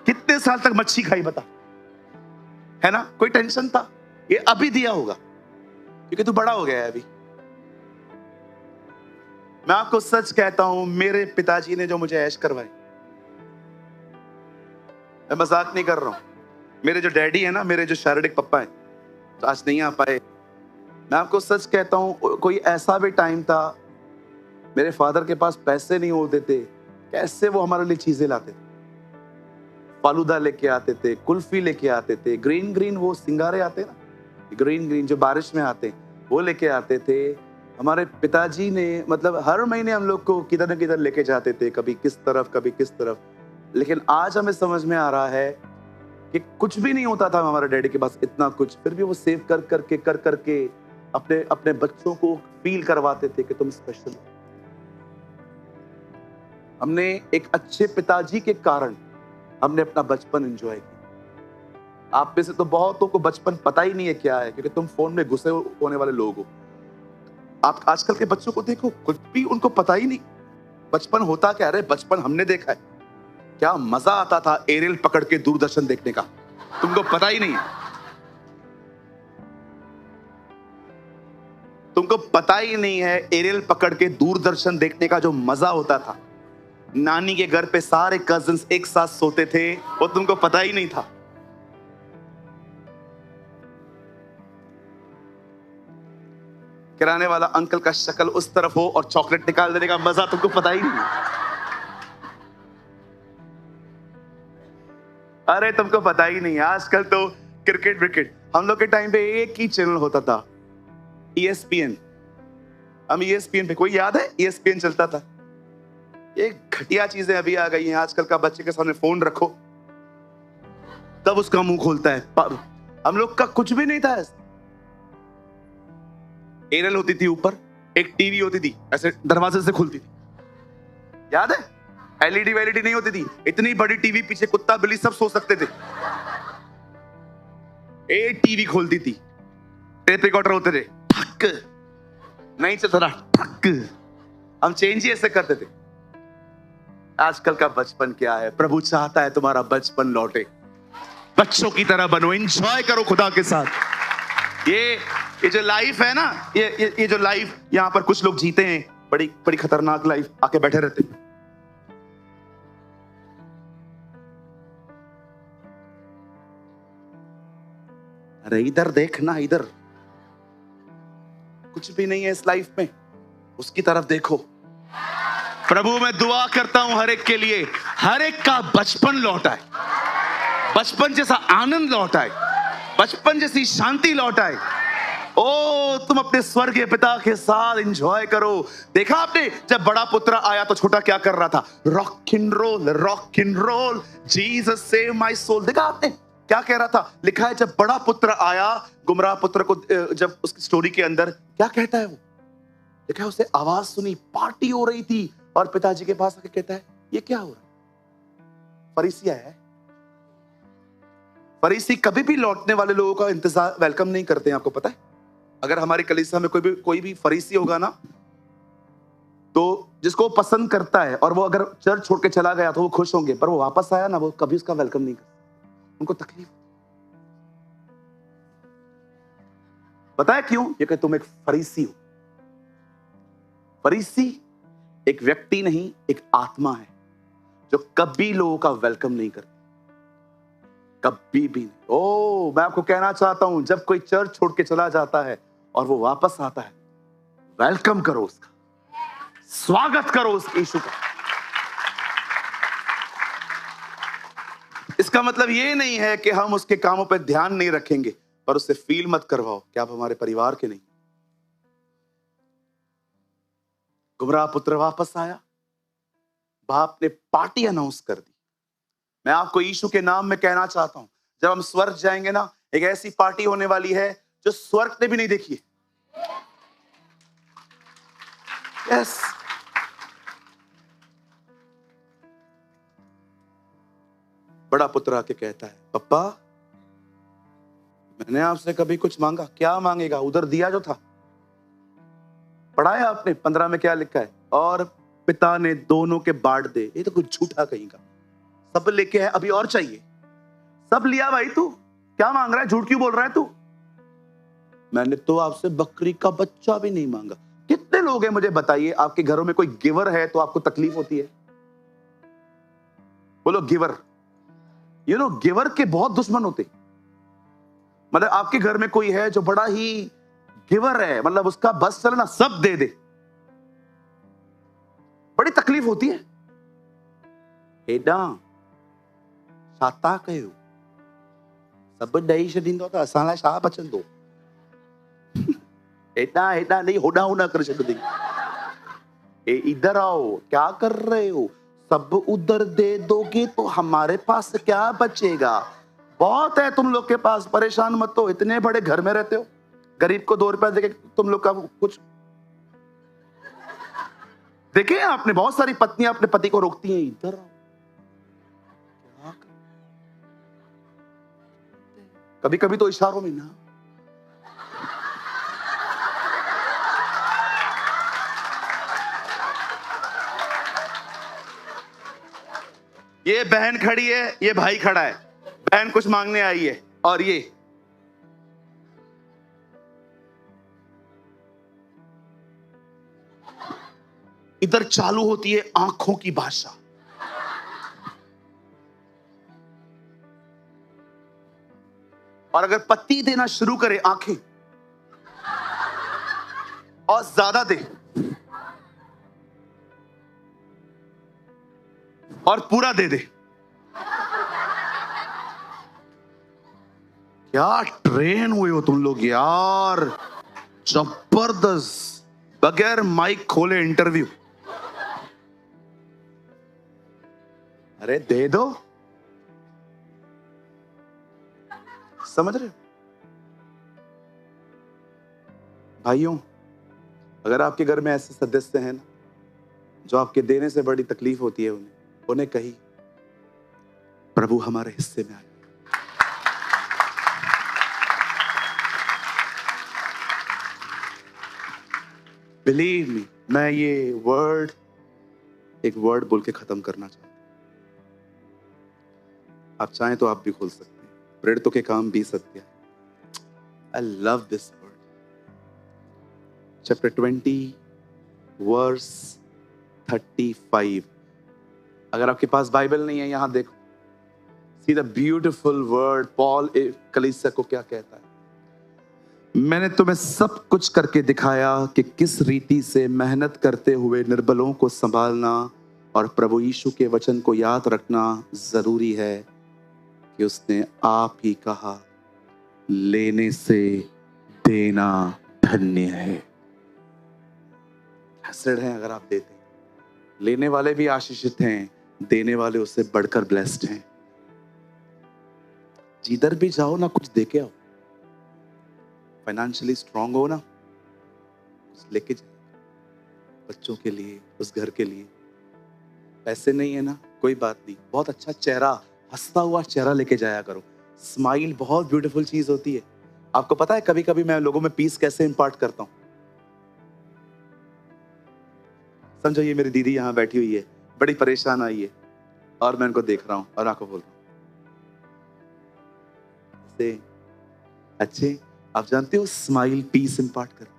कितने साल तक मच्छी खाई बता? है ना? कोई टेंशन था? ये अभी दिया होगा क्योंकि तू बड़ा हो गया है अभी। मैं आपको सच कहता हूं, मेरे पिताजी ने जो मुझे ऐश करवाई, मैं मजाक नहीं कर रहा हूं। मेरे जो डैडी है ना, मेरे जो शारीरिक पप्पा है, तो आज नहीं आ पाए, मैं आपको सच कहता हूं, कोई ऐसा भी टाइम था मेरे फादर के पास पैसे नहीं होते थे, कैसे वो हमारे लिए चीजें लाते थे। फालूदा लेके आते थे, कुल्फी लेके आते थे, ग्रीन ग्रीन वो सिंगारे आते ना, ग्रीन ग्रीन जो बारिश में आते, वो लेके आते थे। हमारे पिताजी ने मतलब हर महीने हम लोग को किधर न किधर लेके जाते थे, कभी किस तरफ कभी किस तरफ। लेकिन आज हमें समझ में आ रहा है कि कुछ भी नहीं होता था हमारे डैडी के पास इतना कुछ, फिर भी वो सेव कर करके अपने अपने बच्चों को फील करवाते थे कि तुम स्पेशल हो। हमने एक अच्छे पिताजी के कारण हमने अपना बचपन एंजॉय किया। आप में से तो बहुतों को बचपन पता ही नहीं है क्या है, क्योंकि तुम फोन में घुसे होने वाले लोग हो। आप आजकल के बच्चों को देखो, कुछ भी उनको पता ही नहीं बचपन होता क्या। अरे बचपन हमने देखा है, क्या मजा आता था एरियल पकड़ के दूरदर्शन देखने का, तुमको पता ही नहीं है। तुमको पता ही नहीं है एरियल पकड़ के दूरदर्शन देखने का जो मजा होता था। नानी के घर पे सारे कजिन्स एक साथ सोते थे, वो तुमको पता ही नहीं था। किराने वाला अंकल का शक्ल उस तरफ हो और चॉकलेट निकाल देने का मजा तुमको पता ही नहीं। अरे तुमको पता ही नहीं। आजकल तो क्रिकेट विकेट, हम लोग के टाइम पे एक ही चैनल होता था, ESPN। हम ESPN पे, कोई याद है ESPN चलता था। ये घटिया चीजें अभी आ गई हैं। आजकल का बच्चे के सामने फोन रखो तब उसका मुंह खोलता है। हम लोग का कुछ भी नहीं था ऐसा। एरल होती थी ऊपर, एक टीवी होती थी ऐसे दरवाजे से खुलती थी, याद है? LED वैलिडी नहीं होती थी, इतनी बड़ी टीवी, पीछे कुत्ता बिल्ली सब सो सकते थे। एक टीवी खोलती थी, टेप रिकॉर्डर होते थे, ठक नहीं चलता था, ठक। हम चेंज ही ऐसे करते थे। आजकल का बचपन क्या है? प्रभु चाहता है तुम्हारा बचपन लौटे, बच्चों की तरह बनो, एंजॉय करो खुदा के साथ। ये जो लाइफ है ना, ये जो लाइफ यहां पर कुछ लोग जीते हैं, बड़ी बड़ी खतरनाक लाइफ, आके बैठे रहते हैं। अरे इधर देखना, इधर कुछ भी नहीं है इस लाइफ में, उसकी तरफ देखो। प्रभु मैं दुआ करता हूं हर एक के लिए, हर एक का बचपन लौट आए, बचपन जैसा आनंद लौट आए, बचपन जैसी शांति लौट आए। ओ तुम अपने स्वर्गीय पिता के साथ एंजॉय करो। देखा आपने, जब बड़ा पुत्र आया तो छोटा क्या कर रहा था? Rock and roll, rock and roll, Jesus save my soul. देखा आपने क्या कह रहा था? लिखा है जब बड़ा पुत्र आया, गुमराह पुत्र को जब उसकी स्टोरी के अंदर क्या कहता है वो? लिखा है उसे आवाज सुनी, पार्टी हो रही थी, और पिताजी के पास आके कहता है ये क्या हो रहा है? फरीसी आया है। फरीसी कभी भी लौटने वाले लोगों का इंतजार, वेलकम नहीं करते हैं, आपको पता है? अगर हमारी कलीसिया में कोई भी फरीसी होगा ना, तो जिसको वो पसंद करता है और वो अगर चर्च छोड़ के चला गया तो वो खुश होंगे, पर वो वापस आया ना, वो कभी उसका वेलकम नहीं करता, उनको तकलीफ। पता है क्यों? ये कि तुम एक फरीसी हो। फरीसी एक व्यक्ति नहीं, एक आत्मा है जो कभी लोगों का वेलकम नहीं करती, कभी भी नहीं। ओ मैं आपको कहना चाहता हूं, जब कोई चर्च छोड़ के चला जाता है और वो वापस आता है, वेलकम करो उसका, स्वागत करो उस यीशु का। इसका मतलब ये नहीं है कि हम उसके कामों पर ध्यान नहीं रखेंगे, पर उससे फील मत करवाओ कि आप हमारे परिवार के नहीं। गुमराह पुत्र वापस आया, बाप ने पार्टी अनाउंस कर दी। मैं आपको यीशु के नाम में कहना चाहता हूं, जब हम स्वर्ग जाएंगे ना, एक ऐसी पार्टी होने वाली है जो स्वर्ग ने भी नहीं देखी है। यस, बड़ा पुत्र आके कहता है, पप्पा मैंने आपसे कभी कुछ मांगा? क्या मांगेगा? उधर दिया जो था। पढ़ाया आपने 15 में क्या लिखा है? और पिता ने दोनों के बांट दे। ये तो कुछ झूठा कहीं का, सब लेके है, अभी और चाहिए। सब लिया भाई, तू क्या मांग रहा है? झूठ क्यों बोल रहा है तू? मैंने तो आपसे बकरी का बच्चा भी नहीं मांगा। कितने लोग हैं मुझे बताइए, आपके घरों में कोई गिवर है तो आपको तकलीफ होती है? बोलो गिवर। यू नो गिवर के बहुत दुश्मन होते। मतलब आपके घर में कोई है जो बड़ा ही गिवर है, मतलब उसका बस चले ना सब दे दे। बड़ी तकलीफ होती है। हेडा छाता कयो सब ॾेई छॾींदो त असां लाइ छा बचंदो। हेडा हेडा नहीं, होडा होडा करे छॾंदी। इधर आओ, क्या कर रहे हो, सब उधर दे दोगे तो हमारे पास क्या बचेगा। बहुत है तुम लोग के पास, परेशान मत हो, इतने बड़े घर में रहते हो, गरीब को 2 रुपया देके तुम लोग का कुछ। देखिए आपने बहुत सारी पत्नियां अपने पति को रोकती हैं, इधर आओ, क्या कर... कभी कभी तो इशारों में ना। ये बहन खड़ी है, ये भाई खड़ा है, बहन कुछ मांगने आई है, और ये इधर चालू होती है आंखों की भाषा। और अगर पति देना शुरू करे आंखें और ज्यादा दे और पूरा दे दे, क्या ट्रेन हुए हो तुम लोग यार, जबरदस्त, बगैर माइक खोले इंटरव्यू। अरे दे दो, समझ रहे हो भाइयों। अगर आपके घर में ऐसे सदस्य हैं ना जो आपके देने से बड़ी तकलीफ होती है, उन्हें कही प्रभु हमारे हिस्से में आए। बिलीव मी, मैं ये एक वर्ड बोल के खत्म करना चाहता हूं। आप चाहें तो आप भी खोल सकते हैं, प्रेरितों के काम 20 अध्याय। I love this word, chapter 20 verse 35। अगर आपके पास बाइबल नहीं है, यहां देखो, see the beautiful word. Paul कलीसिया को क्या कहता है, मैंने तुम्हें सब कुछ करके दिखाया कि किस रीति से मेहनत करते हुए निर्बलों को संभालना और प्रभु यीशु के वचन को याद रखना जरूरी है कि उसने आप ही कहा, लेने से देना धन्य है। ब्लेस्ड हैं अगर आप देते हैं, लेने वाले भी आशीषित हैं, देने वाले उससे बढ़कर ब्लेस्ड हैं। जिधर भी जाओ ना कुछ देके आओ, फाइनेंशियली स्ट्रांग हो ना, कुछ लेके जाओ, बच्चों के लिए, उस घर के लिए। पैसे नहीं है ना, कोई बात नहीं, बहुत अच्छा चेहरा, हंसता हुआ चेहरा लेके जाया करो। स्माइल बहुत ब्यूटीफुल चीज होती है। आपको पता है कभी कभी मैं लोगों में पीस कैसे इंपार्ट करता हूं। समझो ये मेरी दीदी यहां बैठी हुई है, बड़ी परेशान आई है, और मैं उनको देख रहा हूं और आपको बोल रहा हूं, अच्छे, आप जानते हो स्माइल पीस इंपार्ट करती है।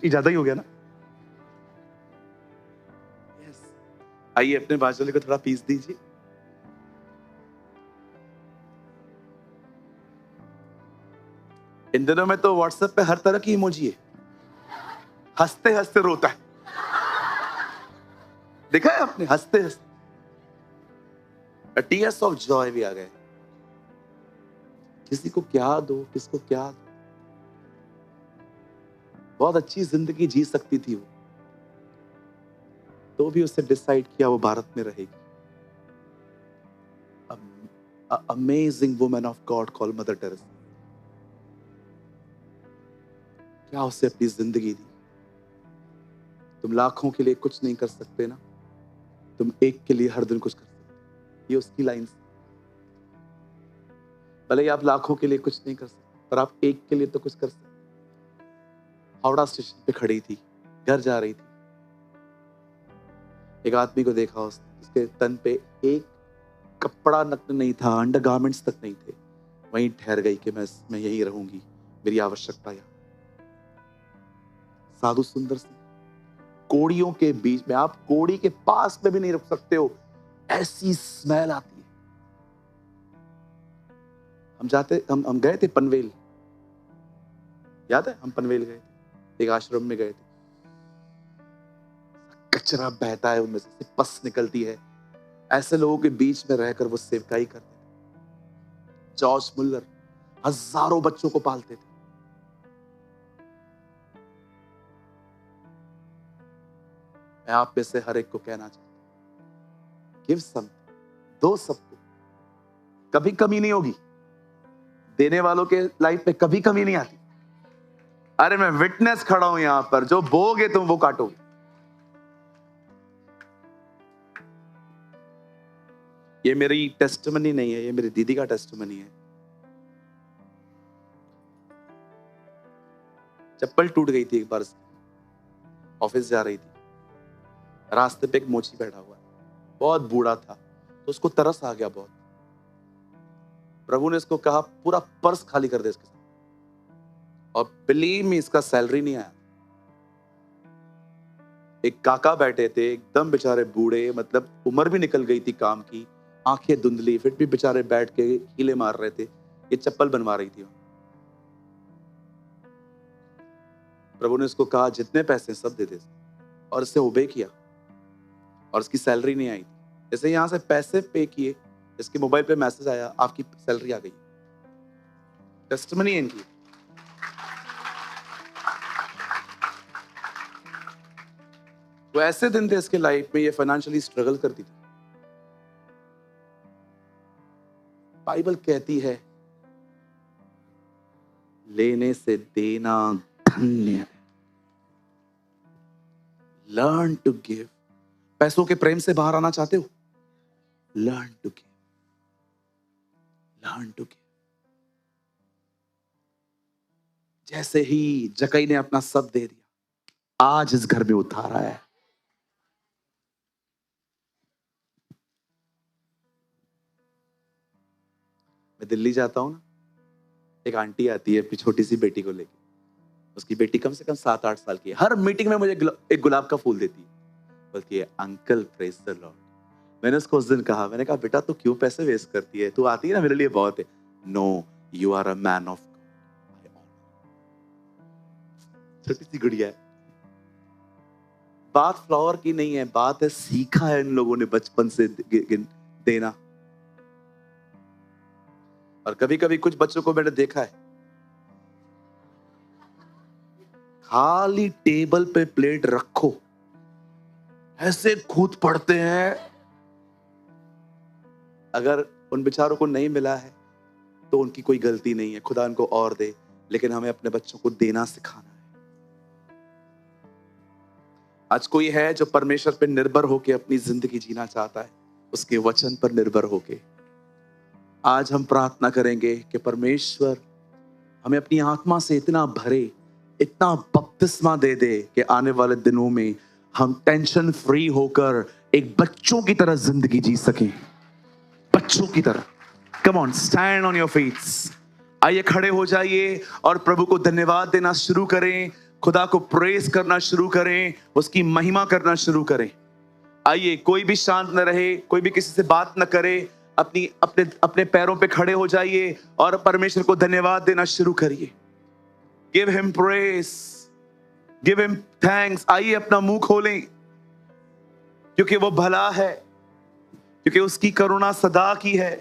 ज्यादा ही हो गया ना। यस, आइए अपने बाजू वाले को थोड़ा पीस दीजिए। इन दिनों में तो व्हाट्सएप पे हर तरह की इमोजी है, हंसते हंसते रोता है, देखा है आपने, हंसते हंसते टीयर्स ऑफ जॉय भी आ गए। किसी को क्या दो, किसको क्या दो। बहुत अच्छी जिंदगी जी सकती थी वो, तो भी उससे डिसाइड किया वो भारत में रहेगी। Amazing woman of God called mother Teresa, क्या उससे अपनी जिंदगी दी। तुम लाखों के लिए कुछ नहीं कर सकते ना, तुम एक के लिए हर दिन कुछ कर सकते। ये उसकी लाइन। भले ही आप लाखों के लिए कुछ नहीं कर सकते, पर आप एक के लिए तो कुछ कर सकते। हावड़ा स्टेशन पे खड़ी थी, घर जा रही थी, एक आदमी को देखा, उसके तन पे एक कपड़ा नग्न नहीं था, अंडरगारमेंट्स तक नहीं थे। वहीं ठहर गई कि मैं यहीं रहूंगी, मेरी आवश्यकता है। साधु सुंदर सिंह, कोड़ियों के बीच में, आप कोड़ी के पास में भी नहीं रुक सकते हो, ऐसी स्मेल आती है। हम गए थे पनवेल, याद है? हम पनवेल गए थे, एक आश्रम में गए थे। कचरा बहता है, उनमें से पस निकलती है। ऐसे लोगों के बीच में रहकर वो सेवकाई करते थे। जॉर्ज मुल्लर हजारों बच्चों को पालते थे। मैं आप में से हर एक को कहना चाहता हूं, गिव सम, दो सबको, कभी कमी नहीं होगी। देने वालों के लाइफ में कभी कमी नहीं आती। अरे मैं विटनेस खड़ा हूं यहां पर, जो बोगे तुम वो काटोगे। ये मेरी टेस्टिमनी नहीं है, ये मेरी दीदी का टेस्टिमनी है। चप्पल टूट गई थी एक बार, ऑफिस जा रही थी, रास्ते पे एक मोची बैठा हुआ है, बहुत बूढ़ा था, तो उसको तरस आ गया बहुत। प्रभु ने इसको कहा पूरा पर्स खाली कर दे इसके साथ, और बिलीव मी इसका सैलरी नहीं आया। एक काका बैठे थे, एकदम बेचारे बूढ़े, मतलब उम्र भी निकल गई थी काम की, आंखें धुंधली, फिर भी बेचारे बैठ के हीले मार रहे थे। ये चप्पल बनवा रही थी। प्रभु ने उसको कहा जितने पैसे सब दे दे, और इससे ओबे किया, और इसकी सैलरी नहीं आई थी। जैसे यहां से पैसे पे किए, इसके मोबाइल पे मैसेज आया, आपकी सैलरी आ गई। टेस्टिमनी है इनकी। वो ऐसे दिन थे इसके लाइफ में, ये फाइनेंशियली स्ट्रगल करती थी। बाइबल कहती है लेने से देना धन्य है। Learn to give. पैसों के प्रेम से बाहर आना चाहते हो? Learn to give, learn to give. जैसे ही जकई ने अपना सब दे दिया, आज इस घर में उतार आया है। मैं दिल्ली जाता हूं ना, एक आंटी आती है अपनी छोटी सी बेटी को लेके। उसकी बेटी कम से कम 7-8 साल की है। हर मीटिंग में मुझे एक गुलाब का फूल देती है, बोलती है अंकल प्रेज द लॉर्ड। मैंने उसको उस दिन कहा, मैंने कहा बेटा तू क्यों पैसे वेस्ट करती है, तू आती है ना मेरे लिए बहुत है। No, you are a man of God. छोटी सी गुड़िया है। बात फ्लावर की नहीं है, बात है सीखा है इन लोगों ने बचपन से देना। और कभी कभी कुछ बच्चों को मैंने देखा है, खाली टेबल पे प्लेट रखो, ऐसे कूद पड़ते हैं। अगर उन बेचारों को नहीं मिला है तो उनकी कोई गलती नहीं है, खुदा उनको और दे, लेकिन हमें अपने बच्चों को देना सिखाना है। आज कोई है जो परमेश्वर पर निर्भर होकर अपनी जिंदगी जीना चाहता है, उसके वचन पर निर्भर होके आज हम प्रार्थना करेंगे कि परमेश्वर हमें अपनी आत्मा से इतना भरे, इतना बपतिस्मा दे दे कि आने वाले दिनों में हम टेंशन फ्री होकर एक बच्चों की तरह जिंदगी जी सकें। बच्चों की तरह। Come on, stand on your feet. आइए खड़े हो जाइए और प्रभु को धन्यवाद देना शुरू करें, खुदा को प्रेज करना शुरू करें, उसकी महिमा करना शुरू करें। आइए, कोई भी शांत न रहे, कोई भी किसी से बात न करे, अपने अपने पैरों पे खड़े हो जाइए और परमेश्वर को धन्यवाद देना शुरू करिए। Give him praise, give him thanks. आइए अपना मुंह खोलें, क्योंकि वो भला है, क्योंकि उसकी करुणा सदा की है।